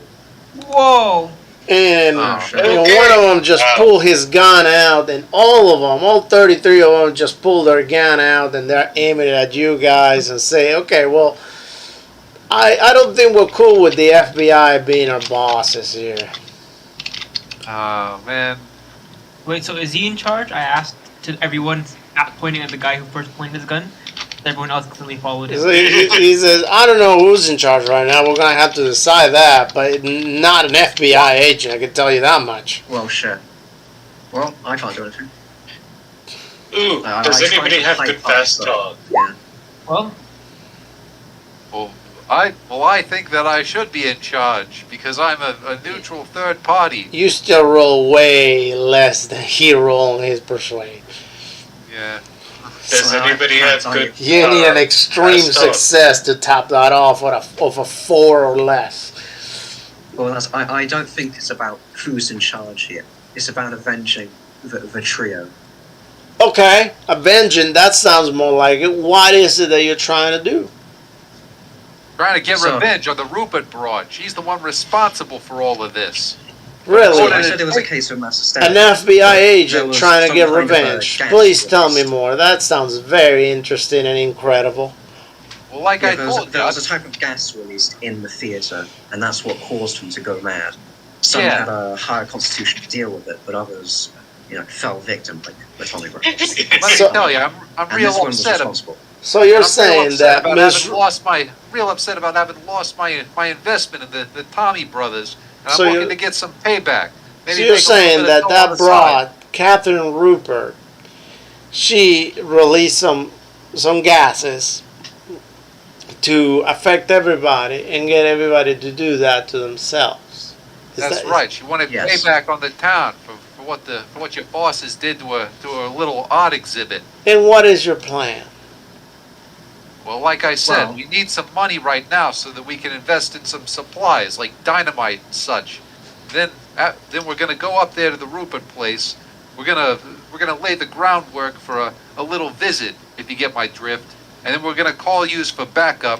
Whoa! And Oh, shit. you know, Okay. one of them just Wow. pulled his gun out, and all of them, all 33 of them, just pulled their gun out, and they're aiming it at you guys and say, okay, well, I don't think we're cool with the FBI being our bosses here. Oh, man. Wait, so is he in charge? I asked to everyone, pointing at the guy who first pointed his gun. Everyone else clearly followed So him. he says, I don't know who's in charge right now. We're going to have to decide that, but not an FBI agent, I can tell you that much. Well, shit. Well, I can't do anything. Ooh, I does tried anybody to have hype good up, fast but- talk? Yeah. Well, Well, I think that I should be in charge because I'm a neutral third party. You still roll way less than he rolled in his persuade. Yeah. Does Well, I anybody can't have tell good? You need an extreme fast talk? success to top that off of a 4 or less. Well, I don't think it's about who's in charge here. It's about avenging the trio. Okay, avenging, that sounds more like it. What is it that you're trying to do? Trying to get So- revenge on the Rupert broad. She's the one responsible for all of this. Really? So I said it was a case of mass hysteria. An FBI There agent was trying to some get kind of a revenge. gas Please tell me release. more. That sounds very interesting and incredible. Well, like I Yeah, there told was you, a type of gas released in the theatre, and that's what caused them to go mad. Some Yeah. had a higher constitution to deal with it, but others, fell victim, like the Tommy Brothers. let So- me tell you, I'm And real this one was upset. responsible. So you're I'm saying real upset that about Miss... having lost my investment in the Tommy brothers, and So I'm you- looking to get some payback. So Maybe you're make a little saying bit that of dough on that the broad, Catherine Rupert, she released some gases to affect everybody and get everybody to do that to themselves. Is That's that- right. She wanted Yes. payback on the town for what your bosses did to a little art exhibit. And what is your plan? Well, like I said, Well- we need some money right now so that we can invest in some supplies like dynamite and such. Then we're gonna go up there to the Rupert place. We're gonna lay the groundwork for a little visit, if you get my drift. And then we're gonna call you for backup,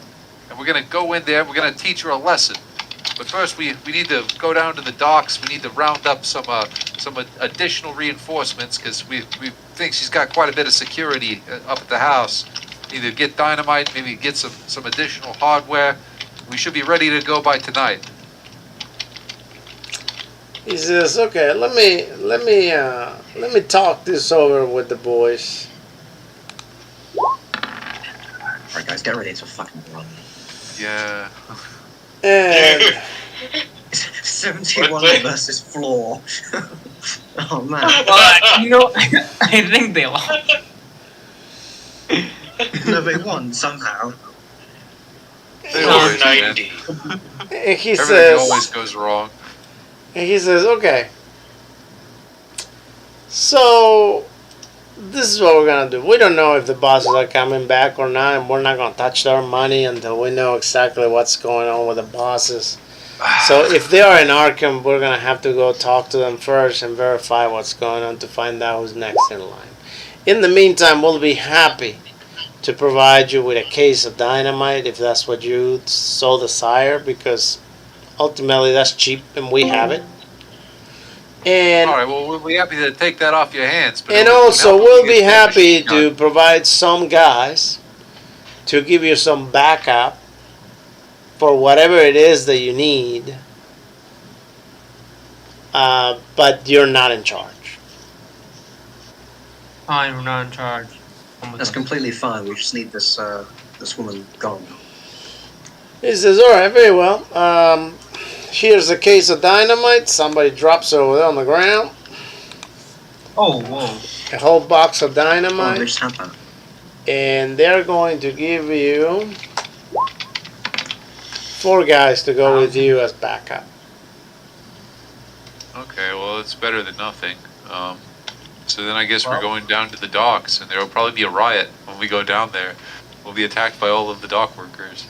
and we're gonna go in there. We're gonna teach her a lesson. But first, we need to go down to the docks. We need to round up some additional reinforcements because we think she's got quite a bit of security up at the house. Either get dynamite, maybe get some additional hardware. We should be ready to go by tonight. He says, "Okay, let me talk this over with the boys." Alright, guys, get ready to fucking run. Yeah. And 71 What the- versus floor. Oh man. well, I think they lost. No, they won somehow. They always win. 90. and he Everything says, always goes wrong. "Okay, so this is what we're gonna do. We don't know if the bosses are coming back or not, and we're not gonna touch their money until we know exactly what's going on with the bosses. So if they are in Arkham, we're gonna have to go talk to them first and verify what's going on to find out who's next in line. In the meantime, we'll be happy to provide you with a case of dynamite if that's what you so desire, because ultimately that's cheap and we have it. And All right. Well, we'll be happy to take that off your hands. But and it would also help if we'll we be get that happy machine gun. to provide some guys to give you some backup for whatever it is that you need. But you're not in charge. I'm not in charge. That's completely fine. We just need this woman gone. He says, "All right, very well. Here's a case of dynamite. Somebody drops it over there on the ground. Oh, whoa. A whole box of Oh, they dynamite, just had that. and they're going to give you 4 guys to go with you as backup." Okay. Well, it's better than nothing. So then I guess we're Well- going down to the docks, and there will probably be a riot when we go down there. We'll be attacked by all of the dock workers.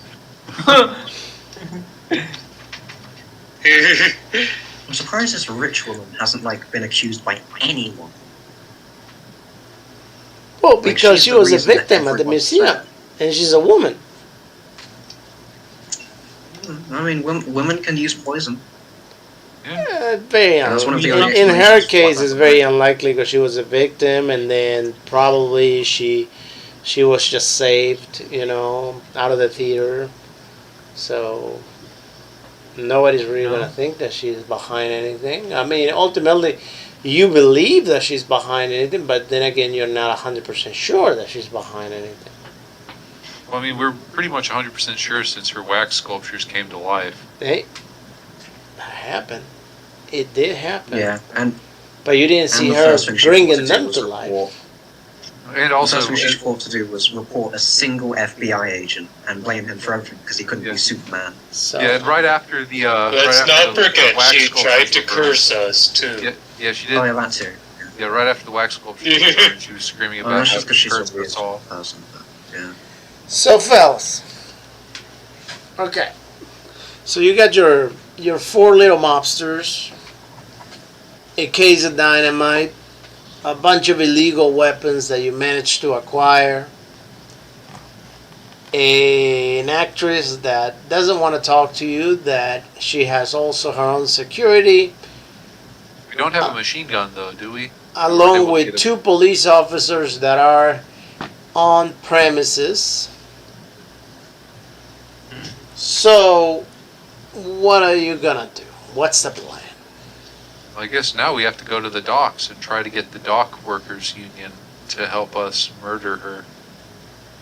I'm surprised this rich woman hasn't been accused by anyone. Well, Like, because she's she the was a reason that victim at the everyone's museum, sad. and she's a woman. I mean, women can use poison. Very And that's one of the unlikely. only In her explanations for why case, that it's would very happen. unlikely because she was a victim, and then probably she was just saved, out of the theater. So nobody's really No. gonna think that she's behind anything. I mean, ultimately, you believe that she's behind anything, but then again, you're not 100% sure that she's behind anything. Well, I mean, we're pretty much 100% sure since her wax sculptures came to life. Hey, that happened. It did happen. Yeah, and But you didn't see the her first thing she thought to bringing do them was to report. life. And The also, first thing she thought to do was report a single FBI agent and blame him for everything because he couldn't Yeah. be Superman. So yeah, and right after the Let's right not after the forget, wax she sculptures tried to were burned. curse us, too. Yeah, she did. Oh yeah, that too. Yeah, right after the wax sculptures were burned, she was screaming Oh, about that's how just because she's cursed a weird us all. person. But, yeah. So, fellas. Okay. So you got your four little mobsters, a case of dynamite, a bunch of illegal weapons that you managed to acquire, an actress that doesn't want to talk to you, that she has also her own security, We don't have a machine gun though, do we? along able to with get a- two police officers that are on premises. So, what are you gonna do? What's the plan? I guess now we have to go to the docks and try to get the dock workers union to help us murder her.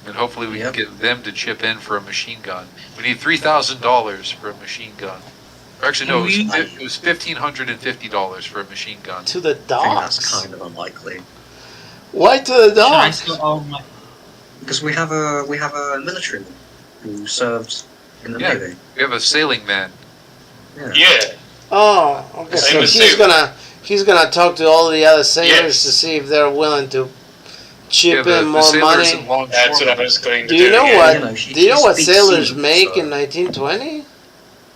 And hopefully we Yep. can get them to chip in for a machine gun. We need $3,000 for a machine gun. Or actually, no, it was $1,550 for a machine gun. To the I think that's docks? kind of unlikely Why to the Should I docks? still owe my because we have a military man who served in the Yeah. Navy. We have a sailing man. Yeah. Yeah. Oh, okay. Same So as he's sailor. gonna talk to all the other sailors Yes. to see if they're willing to chip Yeah, in the more sailors and money. That's what I longshoremen. was going to Do do. you know yeah. what? You know, Do you know what speaks sailors seaman, make so- in 1920?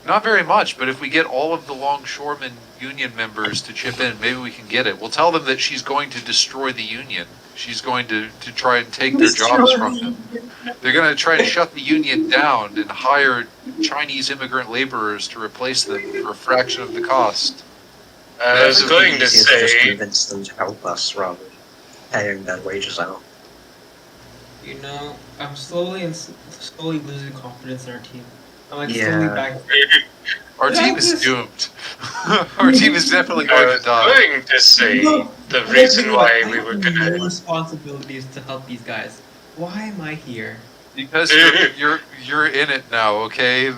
Not very much, but if we get all of the longshoremen union members to chip in, maybe we can get it. We'll tell them that she's going to destroy the union. She's going to try and take their jobs from them. They're going to try and shut the union down and hire Chinese immigrant laborers to replace them for a fraction of the cost. I was It would going to Easier to just say, convince them to help us rather than paying their wages out. You know, I'm slowly losing confidence in our team. I'm like Yeah. slowly back. Our team is doomed. Our team is definitely I going was to die. going to say No, the reason look, why I we have were no gonna. responsibilities to help these guys. Why am I here? Because you're in it now, okay?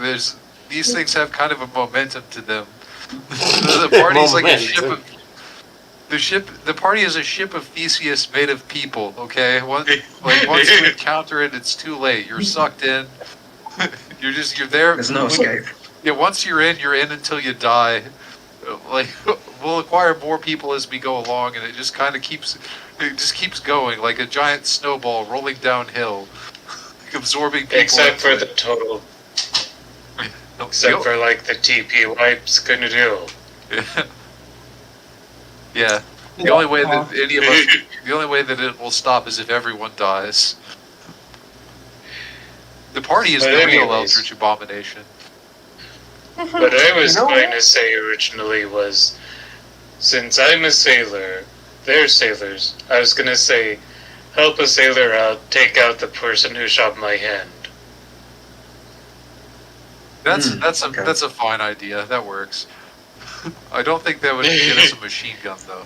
These things have kind of a momentum to them. The party's like a ship of the party is a ship of Theseus made of people, okay? Once you encounter it, it's too late. You're sucked in. You're there. There's no escape. Yeah, once you're in until you die. Like we'll acquire more people as we go along, and it just keeps going like a giant snowball rolling downhill, absorbing people. Except for into the it. total. No, Except for like the TP wipes gonna do. yeah. The only way that any of us, the only way that it will stop is if everyone dies. The party is But the real anyways. Eldritch Abomination. What I was You know going what? to say originally was, since I'm a sailor, they're sailors. I was gonna say, help a sailor out, take out the person who shot my hand. That's okay. that's a fine idea. That works. I don't think that would get us a machine gun though.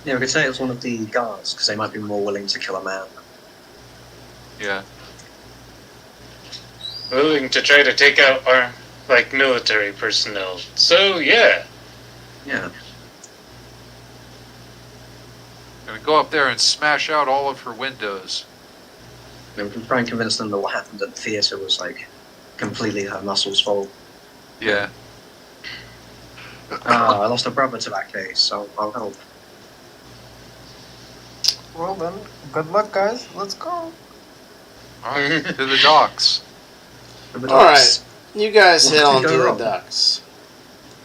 Yeah, we could say it was one of the guards because they might be more willing to kill a man. Yeah. Willing to try to take out our, like, military personnel. So, yeah. Yeah. Gonna go up there and smash out all of her windows. I mean, we can try and convince them that what happened at the theatre was like completely her muscles' fault. Yeah. I lost a brother to that case, so I'll help. Well then, good luck, guys. Let's go. Alright, to the docks. Alright, you guys What head could on go to the wrong? docks.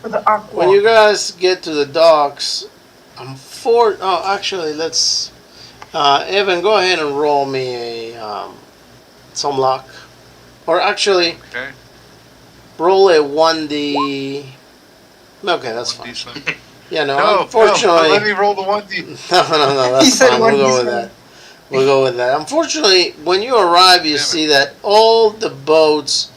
For the aqua. When you guys get to the docks, actually, let's. Evan, go ahead and roll me some luck. Or actually, Okay. roll a 1d. Okay, that's fine. Decent. Yeah, no, No, unfortunately. let me roll the 1D. No, He that's said fine. We'll go 1d7. with that. We'll go with that. Unfortunately, when you arrive, you Damn it. see that all the boats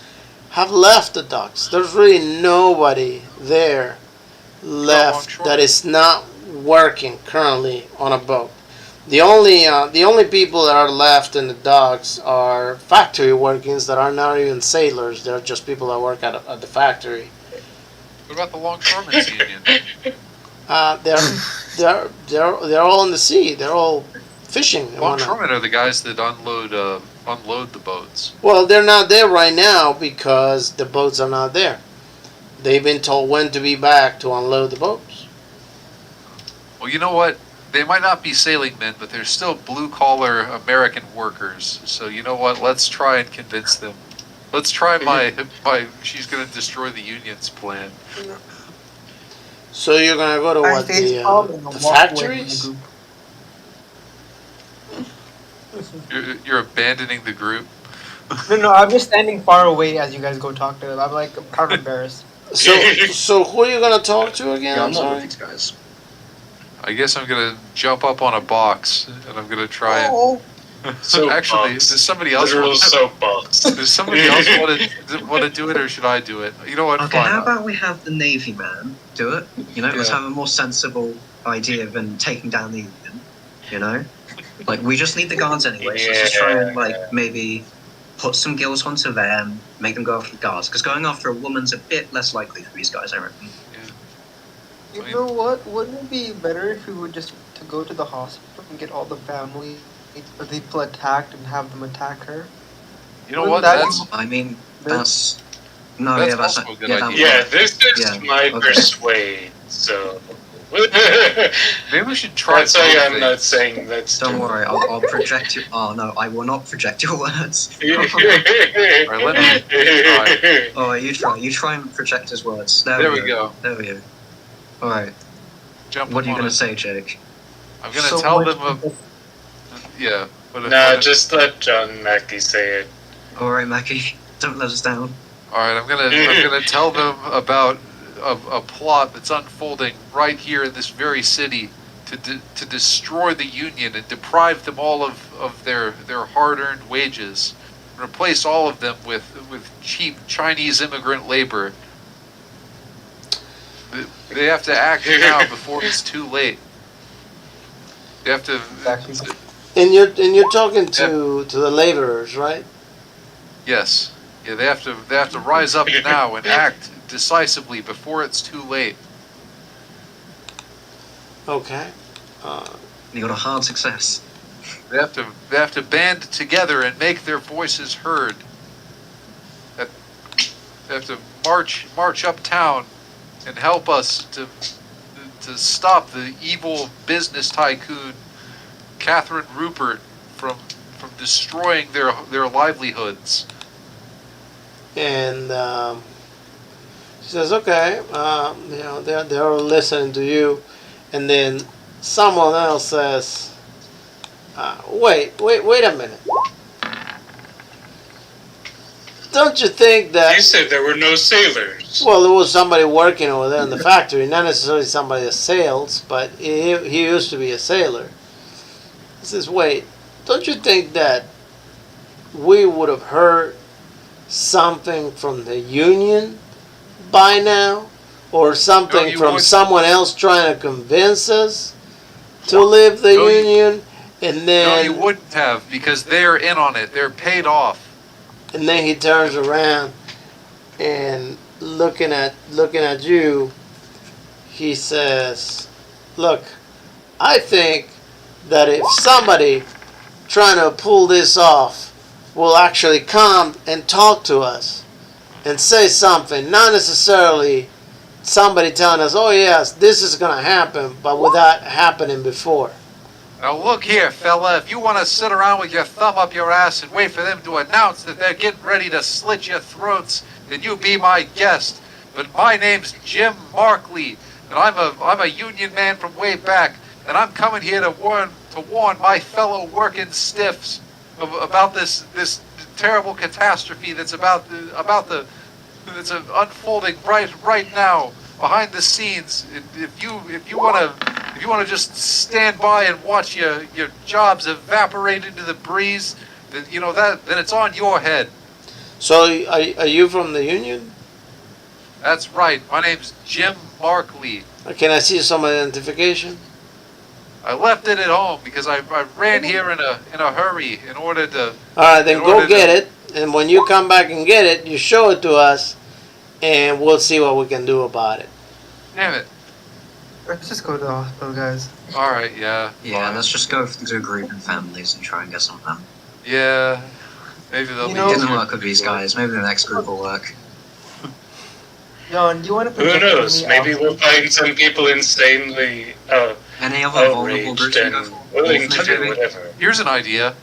have left the docks. There's really nobody there left longshoremen. that is not working currently on a boat. The only people that are left in the docks are factory workings that are not even sailors. They're just people that work at the factory. What about the Longshoremen's Union? They're all in the sea. They're all fishing and whatnot. Longshoremen are the guys that unload the boats. Well, they're not there right now because the boats are not there. They've been told when to be back to unload the boats. Well, you know what? They might not be sailing men, but they're still blue-collar American workers. So you know what? Let's try and convince them. Let's try my she's going to destroy the union's plan. So you're gonna go to I what face palm and the walk away from the factories? group. You're abandoning the group. No, I'm just standing far away as you guys go talk to them. I'm like kind of embarrassed. So who are you gonna talk to again? Yeah, I'm I'm not sorry. with these guys. I guess I'm going to jump up on a box and I'm going to try and... Oh, Actually, Soapbox. does somebody else Literal want to... soapbox. Does somebody else want to do it, or should I do it? You know what? Okay, Fine. how about we have the Navy man do it? You know, let's Yeah. have a more sensible idea than taking down the Union. You know? Like, we just need the guards anyway, so let's just try and, like, maybe put some gills onto them, make them go after the guards. Because going after a woman's a bit less likely for these guys, I reckon. you know what? Wouldn't it be better if we would just to go to the hospital and get all the family of the people attacked and have them attack her? You know what? That- That's I mean, This- that's... No, That's yeah, that's... also a good yeah, that idea. Yeah, would- this is Yeah, my okay. persuade, so. maybe we should try. That's why both I'm not things. saying that's Don't true. worry, I'll project you... Oh, no, I will not project your words. Alright, let me try. Oh, you try and project his words. There we go. There we go. Alright, Jump what are you on going it. to say, Jake? I'm gonna so tell much- them. Yeah. Nah, just let John Mackey say it. Alright, Mackie, don't let us down. All right, I'm gonna tell them about a plot that's unfolding right here in this very city to destroy the Union and deprive them all of their hard-earned wages, replace all of them with cheap Chinese immigrant labor. They have to act now before it's too late. They have to. Exactly. And you're talking to the laborers, right? Yes. Yeah, they have to rise up now and act decisively before it's too late. Okay. You got a hard success. They have to band together and make their voices heard. They have to march uptown and help us to stop the evil business tycoon Catherine Rupert from destroying their livelihoods. And she says, "Okay, they're listening to you." And then someone else says, "Wait a minute! Don't you think You that?" said there were no sailors. Well, there was somebody working over there in the factory, not necessarily somebody that sails, but he used to be a sailor. He says, "Wait, don't you think that we would have heard something from the union by now, or something No, you from would- someone else trying to convince us to leave the No, you- union?" And No, then you wouldn't have, because they're in on it. They're paid off. and then he turns around and looking at you, he says, "Look, I think that if somebody trying to pull this off will actually come and talk to us and say something, not necessarily somebody telling us, oh yes, this is going to happen, but without happening before." Now look here, fella, if you want to sit around with your thumb up your ass and wait for them to announce that they're getting ready to slit your throats, then you be my guest. But my name's Jim Markley, and I'm a union man from way back, and I'm coming here to warn my fellow working stiffs about this terrible catastrophe that's unfolding right now. behind the scenes, if you wanna just stand by and watch your jobs evaporate into the breeze, then then it's on your head. So, are you from the union? That's right. My name's Jim Markley. Can I see some identification? I left it at home because I ran here in a hurry in order to. All right, then in go order get to- it. And when you come back and get it, you show it to us, and we'll see what we can do about it. Damn it! Let's just go to the hospital, guys. All right, yeah. Yeah, fine. let's just go to a group and families and try and get some of them. Yeah, maybe they'll You be. know- Didn't easier work with to these deal with. guys. Maybe the next group will work. John, do you want to Who project knows? me Maybe out? we'll find some people insanely Any other vulnerable outraged groups we and go for? willing to Orphanage, do maybe? whatever. Here's an idea.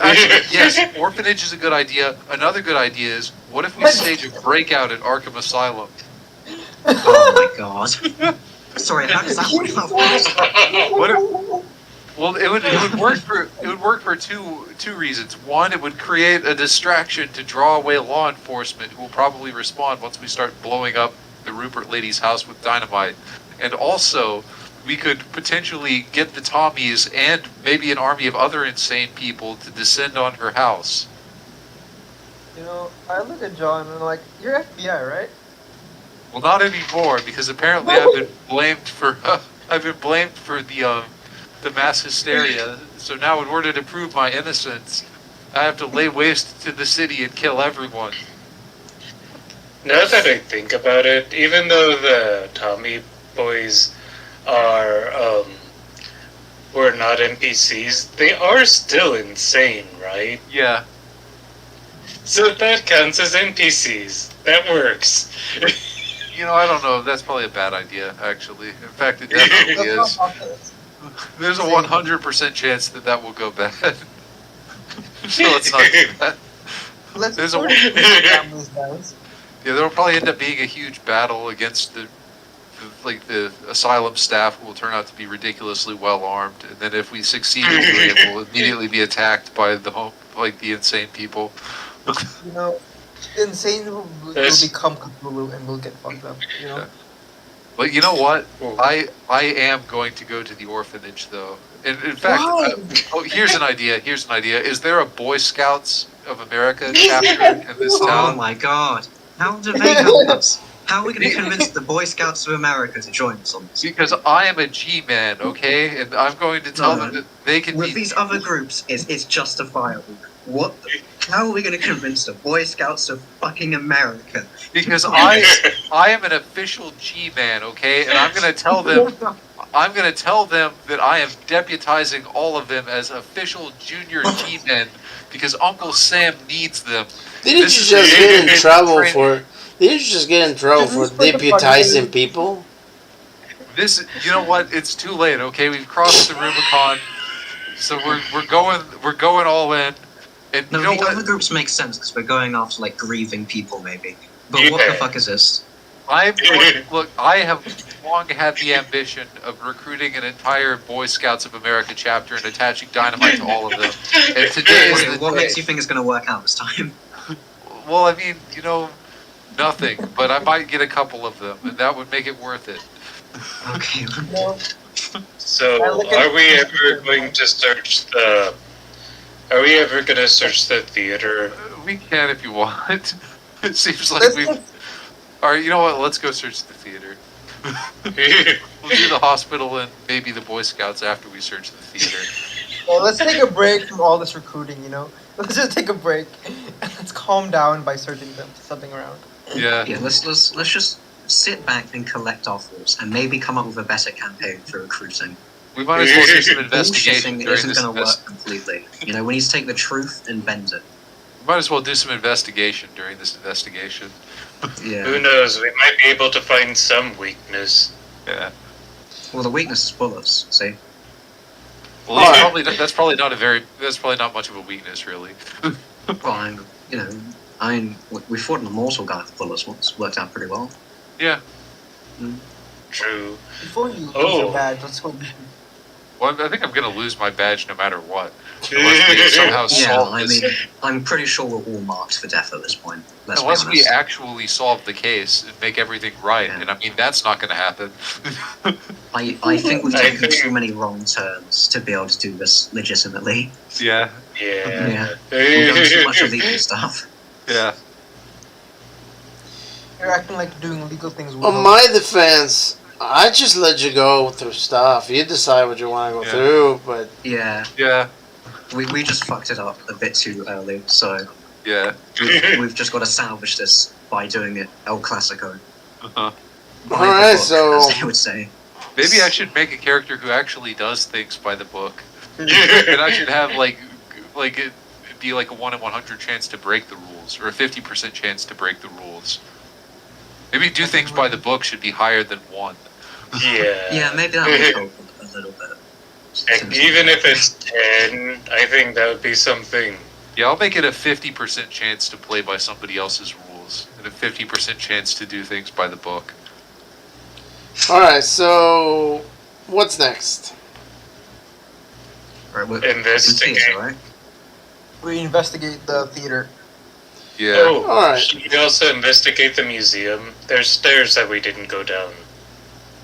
Actually, yes, orphanage is a good idea. Another good idea is, what if we stage a breakout at Arkham Asylum? Oh my god. Sorry, how does that work out? What if, well, it would work for two reasons. One, it would create a distraction to draw away law enforcement, who will probably respond once we start blowing up the Rupert lady's house with dynamite. And also, we could potentially get the Tommies and maybe an army of other insane people to descend on her house. You know, I look at John and I'm like, you're FBI, right? Well, not anymore, because apparently I've been blamed for the mass hysteria. So now, in order to prove my innocence, I have to lay waste to the city and kill everyone. Now that I think about it, even though the Tommy boys were not NPCs, they are still insane, right? Yeah, So that counts as NPCs. That works. I don't know. That's probably a bad idea, actually. In fact, it definitely is. There's a 100% chance that will go bad. So let's not do that. Let's There's go a- to the families, guys. Yeah, there'll probably end up being a huge battle against the asylum staff, who will turn out to be ridiculously well armed. And then if we succeed in doing it, we'll immediately be attacked by the insane people. You know, insane will Yes. become Cthulhu and we'll get fucked up, you know? Yeah. But you know what? Ooh. I am going to go to the orphanage, though. In fact, Why? here's an idea. Is there a Boy Scouts of America chapter in this Oh town? my god. How do they help us? How are we going to convince the Boy Scouts of America to join us on this? Because I am a G-man, okay? And I'm going to tell No. them that they can With be... these other groups, it's justifiable. What? How are we going to convince the Boy Scouts of fucking America? Because I am an official G-man, okay? And I'm going to tell them that I am deputizing all of them as official junior G-men because Uncle Sam needs them. Didn't This you is just a- get in it's trouble training. for? Didn't you just get in trouble for This is what the fuck deputizing is- people? You know what? It's too late, okay? We've crossed the Rubicon, so we're going all in. And No, you know the other what? groups make sense because we're going after like grieving people, maybe. But what the Yeah. fuck is this? I have long had the ambition of recruiting an entire Boy Scouts of America chapter and attaching dynamite to all of them. And today is Okay, the what day. makes you think it's going to work out this time? Well, I mean, nothing. But I might get a couple of them, and that would make it worth it. Okay. You know, So, I look at- are we ever going to search the? Are we ever going to search the theater? We can if you want. It seems like let's we. just- All right, you know what? Let's go search the theater. We'll do the hospital and maybe the Boy Scouts after we search the theater. well, let's take a break from all this recruiting, you know? Let's just take a break and let's calm down by searching something around. Yeah. Yeah, let's just sit back and collect our thoughts and maybe come up with a better campaign for recruiting. We might as well do some investigation Bullshitting during isn't this. going to work completely. You know, we need to take the truth and bend it. We might as well do some investigation during this investigation. Who Yeah. knows? We might be able to find some weakness. Yeah. Well, the weakness is bullets. See. Well, that's probably not much of a weakness, really. Well, we fought an immortal guy with bullets once. Worked out pretty well. Yeah. True. Before you lose Oh. your badge, let's go. Well, I think I'm gonna lose my badge no matter what. Unless we somehow Yeah, solve I this. mean, I'm pretty sure we're all marked for death at this point. Let's be Unless we honest. actually solve the case and make everything right, Yeah. and I mean that's not gonna happen. I think we've I taken think- too many wrong turns to be able to do this legitimately. Yeah, Yeah. We've done too much illegal stuff. yeah. You're acting like you're doing illegal things. On my defense, I just let you go through stuff. You decide what you want to go Yeah. through, but Yeah, Yeah, we just fucked it up a bit too early, so yeah. we've just got to salvage this by doing it El Clasico. Uh-huh. By Alright, the book, so- as they would say. Maybe I should make a character who actually does things by the book. And I should have like it be like a 1 in 100 chance to break the rules, or a 50% chance to break the rules. Maybe do things by the book should be higher than 1. Yeah, maybe that would help a little bit. And even if it's 10, I think that would be something. Yeah, I'll make it a 50% chance to play by somebody else's rules, and a 50% chance to do things by the book. alright, so what's next? Right, we're Investigate. in theatre, right? We investigate the theater. Yeah. Oh, Alright. should we also investigate the museum? There's stairs that we didn't go down.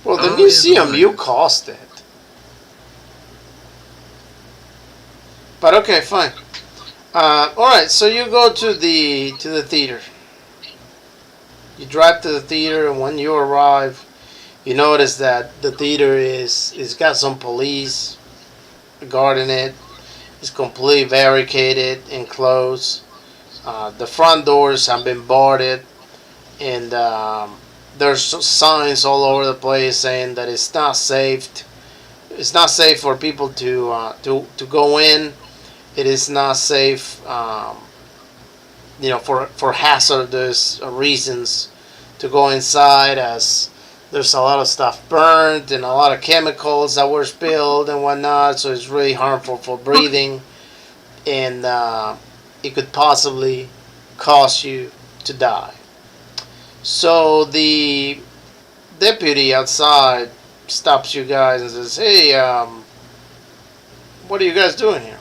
Well, the Oh, museum, yeah. you caused it. But okay, fine. Alright, so you go to the theater. You drive to the theater, and when you arrive, you notice that the theater is got some police guarding it. It's completely barricaded and closed. The front doors have been barred, and there's signs all over the place saying that it's not safe. It's not safe for people to go in. It is not safe, for hazardous reasons to go inside, as there's a lot of stuff burned and a lot of chemicals that were spilled and whatnot. So it's really harmful for breathing, and it could possibly cause you to die. So the deputy outside stops you guys and says, "Hey, what are you guys doing here?"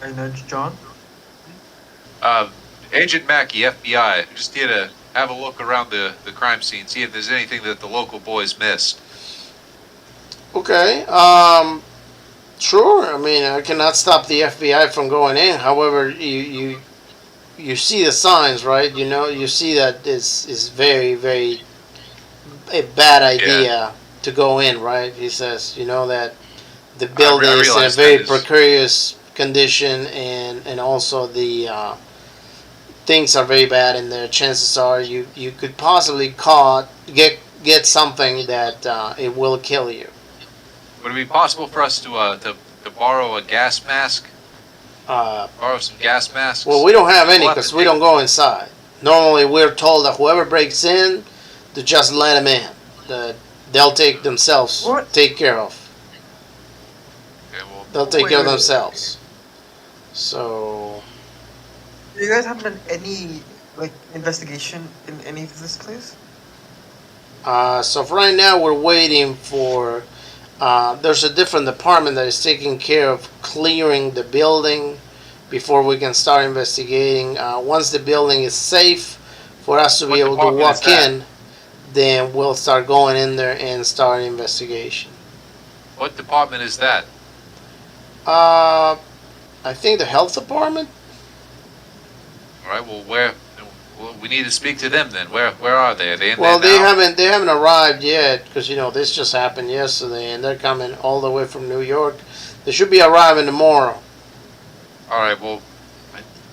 I nudge John. Agent Mackey, FBI, just here to have a look around the crime scene, see if there's anything that the local boys missed. Okay, sure. I mean, I cannot stop the FBI from going in. However, you see the signs, right? You see that this is very, very a bad idea to go in, right? He says, that the building is in a realize very that is- precarious condition, and also the things are very bad in there. Chances are you could possibly get something that it will kill you. Would it be possible for us to borrow a gas mask? Borrow some gas masks? Well, we don't have any We'll have because to we take- don't go inside. Normally, we're told that whoever breaks in, to just let them in. That they'll take themselves What? take care of. Okay, well, They'll take Wait, care of wait. themselves. So, Do you guys have done any investigation in any of this place? so for right now, we're waiting for. There's a different department that is taking care of clearing the building before we can start investigating. Once the building is safe for us to be What able to department walk is that? in, then we'll start going in there and start an investigation. what department is that? I think the health department. All right, well, well, we need to speak to them then. Where are they? Are they in Well, there now? they haven't arrived yet because this just happened yesterday, and they're coming all the way from New York. They should be arriving tomorrow. All right, well,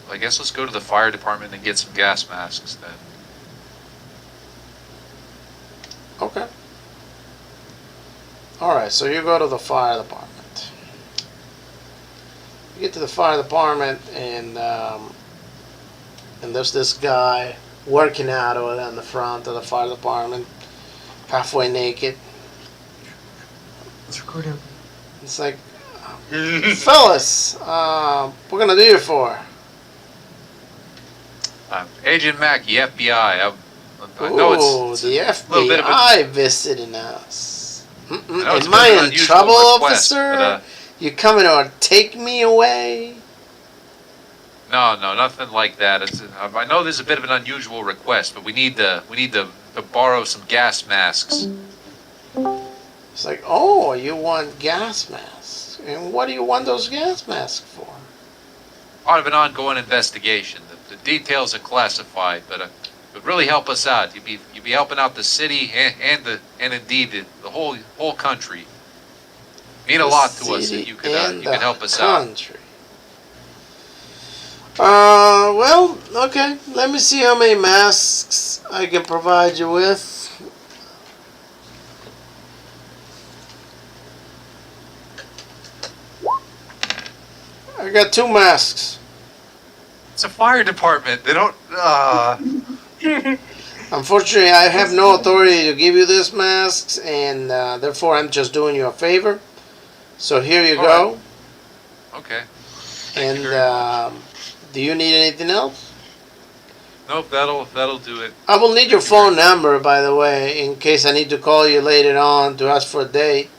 I guess let's go to the fire department and get some gas masks then. Okay. All right, so you go to the fire department. You get to the fire department, and there's this guy working out over there in the front of the fire department, halfway naked. Let's record him. It's like, fellas, what can I do you for? Agent Mackey, FBI. I know Ooh, it's the a little bit of a, FBI visiting us. I know it's a Am bit I of an in unusual trouble, request, officer? but, You coming to take me away? no, nothing like that. I know there's a bit of an unusual request, but we need to borrow some gas masks. It's like, oh, you want gas masks. And what do you want those gas masks for? Part of an ongoing investigation. The details are classified, but it would really help us out. You'd be helping out the city and indeed the whole country. Mean a The lot to us city if you and could the help us out. country. Well, okay. Let me see how many masks I can provide you with. I got 2 masks. It's a fire department. They don't. Unfortunately, I have no authority to give you these masks, and therefore I'm just doing you a favor. So here you All go. Okay. And you very much. do you need anything else? Nope. That'll do it. I will need your phone number, by the way, in case I need to call you later on to ask for a date.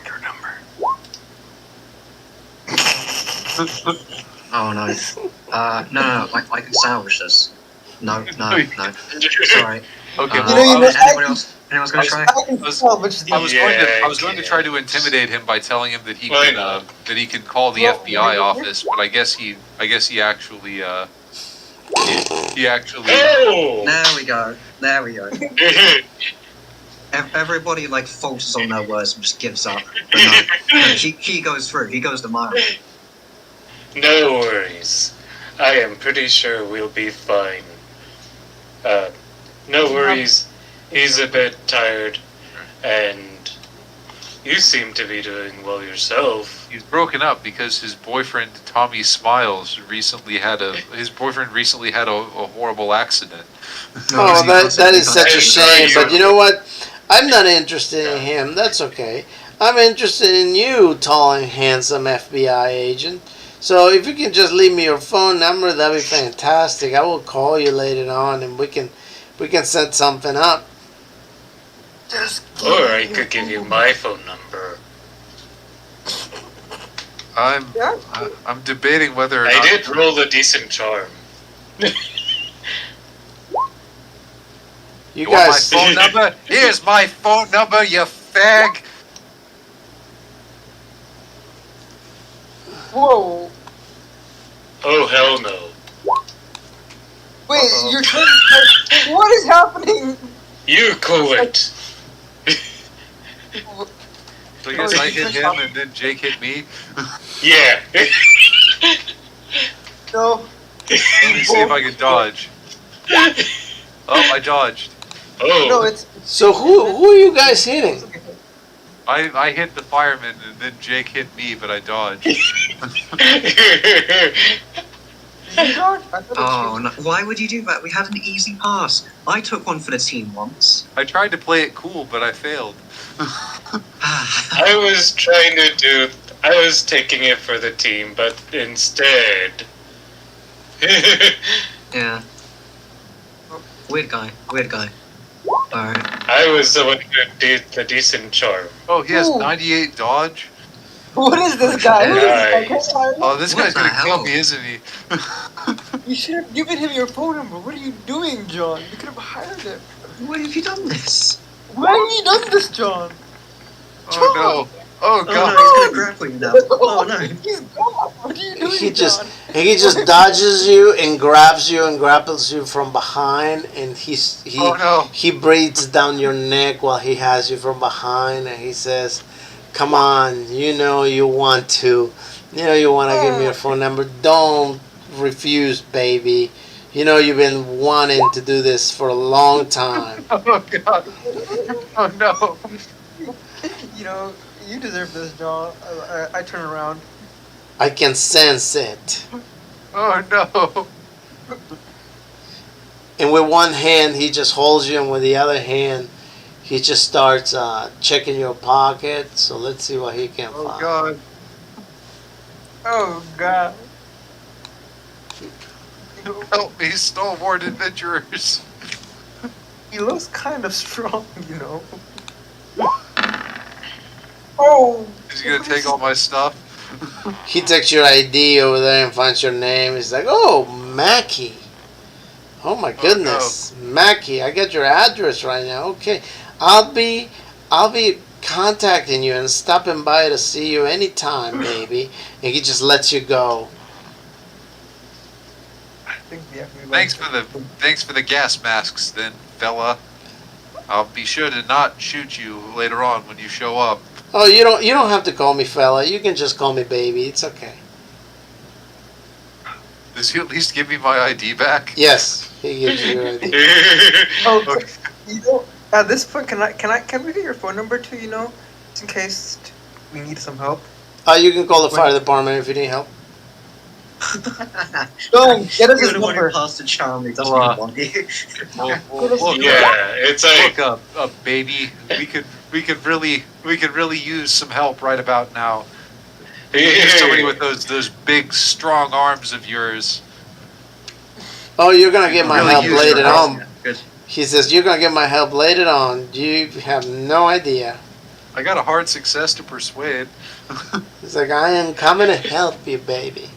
Your number. Oh no. No. I can salvage this. No. Sorry. Okay. Anyone else? Anyone's gonna try? I can salvage I these. was going to try to intimidate him by telling him that he could call the Well, FBI office, but I guess he actually he actually Oh! There we go. Everybody like falters on their words and just gives up. But no, he goes through. He goes the mile. No worries. I am pretty sure we'll be fine. No worries. He's a bit tired, and you seem to be doing well yourself. he's broken up because his boyfriend Tommy Smiles recently had a horrible accident. Oh, that is such a shame. But you know what? I'm not interested in Yeah. him. That's okay. I'm interested in you, tall and handsome FBI agent. So if you can just leave me your phone number, that'd be fantastic. I will call you later on, and we can set something up. Or I could give you my phone number. I'm debating whether or I not did roll a decent charm. You You want my guys, phone number? Here's my phone number, you fag. Whoa! Oh, hell no. Wait, Uh-oh. you're trying to... What is happening? You cool it. So I guess I hit him and then Jake hit me. Yeah. No. Let me see if I can dodge. Oh, I dodged. Oh. No, it's... so who are you guys hitting? I hit the fireman and then Jake hit me, but I dodged. Did you dodge? I thought it Oh was- no! Why would you do that? We had an easy pass. I took one for the team once. I tried to play it cool, but I failed. I was taking it for the team, but instead. Yeah. Weird guy. Alright. I was the one who did the decent charm. Oh, he has Ooh. 98 dodge? What is this guy? Who is this guy? Oh, this What guy's the gonna hell? kill me, isn't he? You should have given him your phone number. What are you doing, John? You could have hired him. Why have you done this? Why have you done this, John? Oh no. Oh Oh no, god. he's gonna grapple you now. Oh no. He's gone. What are you doing, He just John? dodges you and grabs you and grapples you from behind, and Oh no. he breathes down your neck while he has you from behind, and he says, "Come on, you know you want to give me your phone number. Don't refuse, baby. You know you've been wanting to do this for a long time." Oh god. Oh no. You know, you deserve this, John. I turn around. I can sense it. Oh no. And with one hand, he just holds you, and with the other hand, he just starts checking your pocket. So let's see what he can Oh find. god. Oh, God. Help me, stalwart adventurers. He looks kind of strong, you know. Oh! Is he gonna take all my stuff? He takes your ID over there and finds your name. He's like, oh, Mackie. Oh my goodness, Mackie, I got your address right now. Okay, I'll be contacting you and stopping by to see you anytime, baby. And he just lets you go. I think we have to Thanks for the gas masks, then, fella. I'll be sure to not shoot you later on when you show up. Oh, you don't have to call me fella. You can just call me baby. It's okay. Does he at least give me my ID back? Yes, he gives you your ID. Oh, Okay. you know, at this point, can we get your phone number too? You know, just in case we need some help. You can call the fire department if you need help. Don't get us You're his the one who number. passed the charm. He doesn't Well, even want you. Look, Yeah, it's like look up, baby. We could really use some help right about now. Use somebody with those big, strong arms of yours. Oh, you're gonna get my Really help use your later help. on. Good. He says you're gonna get my help later on. You have no idea. I got a hard success to persuade. He's like, I am coming to help you, baby.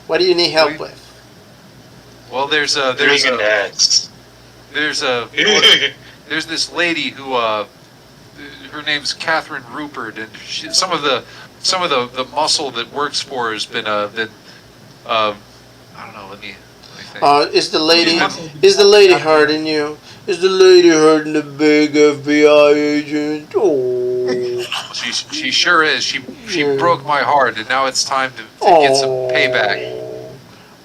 What do you need help with? Well, there's vegan dads. there's this lady who her name's Catherine Rupert, and some of the muscle that works for her has been I don't know. Let me think. Is the lady hurting you? Is the lady hurting the big FBI agent? Oh. She sure is. She Yeah. broke my heart, and now it's time to get some payback.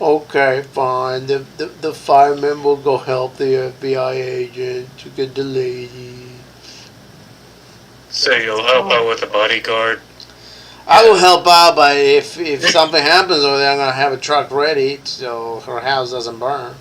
Okay, fine. The firemen will go help the FBI agent to get the lady. So you'll help out with a bodyguard. I will help out, but if something happens over there, I'm gonna have a truck ready so her house doesn't burn.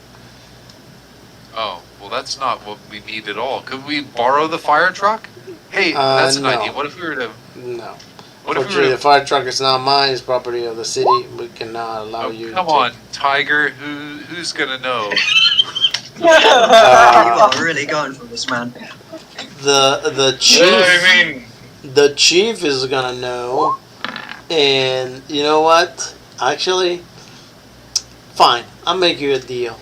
Oh, well, that's not what we need at all. Could we borrow the fire truck? Hey, that's an no. idea. What if we were to? No. What if we Fortunately, were the to? fire truck is not mine. It's property of the city. We cannot allow Oh, you. come to on, Tiger. Who's gonna know? You are really going for this, man. The chief. Well, I mean, The chief is gonna know, and you know what? Actually, fine. I'll make you a deal.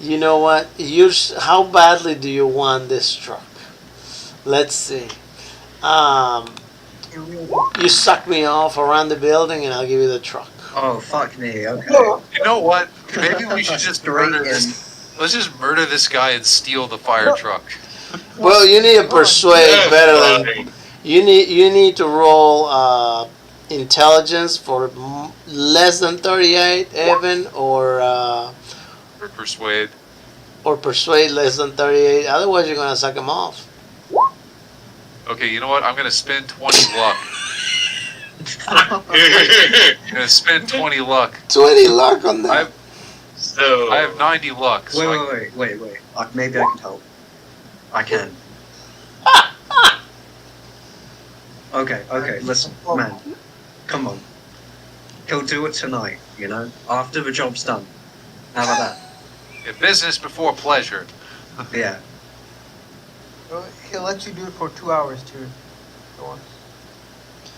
You know what? How badly do you want this truck? Let's see. You suck me off around the building, and I'll give you the truck. Oh, fuck me. Okay. You know what? Maybe we should just Straight murder in. this. Let's just murder this guy and steal the fire truck. Well, you need to persuade yeah, better than fine. you need to roll intelligence for less than 38, Evan, or Or persuade. persuade less than 38. Otherwise, you're gonna suck him off. Okay, you know what? I'm gonna spend 20 luck. I'm gonna spend 20 luck. 20 luck on that. So I have 90 luck. So Wait. Maybe I can help. I can. Okay, listen, man. Come on. He'll do it tonight, you know? After the job's done. How about that? business before pleasure. Yeah. He'll let you do it for 2 hours too. Go on.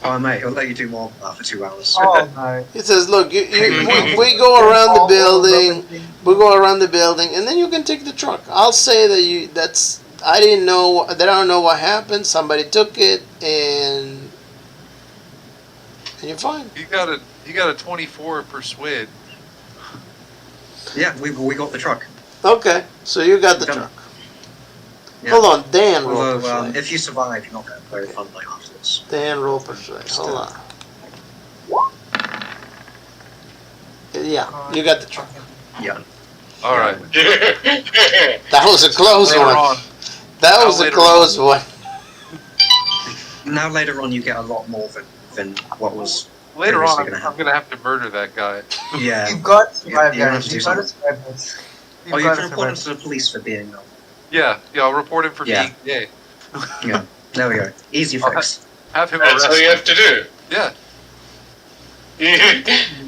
Oh, mate, he'll let you do more than that for 2 hours. Oh, nice. He says, "Look, we go around the building. We go around the building, and then you can take the truck. I'll say that I didn't know. That I don't know what happened. Somebody took it, and you're fine." You got a 24 persuade. Yeah, we got the truck. Okay, so you got the Done. truck. Yeah. Hold on, Dan roll Although, persuade. if you survive, you're not going to very fun like afterwards. Dan roll persuade. Hold on. Yeah, you got the truck. Yeah. All right. That was a close Later one. on. That was a Later close one. Now later on, you get a lot more than what was. Later previously on, gonna I'm happen. gonna have to murder that guy. Yeah. You've got to survive, you have guys. to do You've got to something. survive this. Oh, you gotta can report him survive. to the police for being. Yeah, I'll report him for Yeah. being gay. Yeah. There we go. Easy I'll fix. Have him That's all you arrested. have to do. Yeah.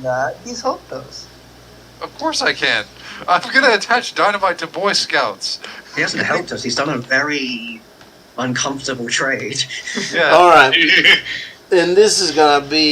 That he's helped us. Of course I can. I'm gonna attach dynamite to Boy Scouts. He hasn't helped us. He's done a very uncomfortable trade. Yeah. All right, and this is gonna be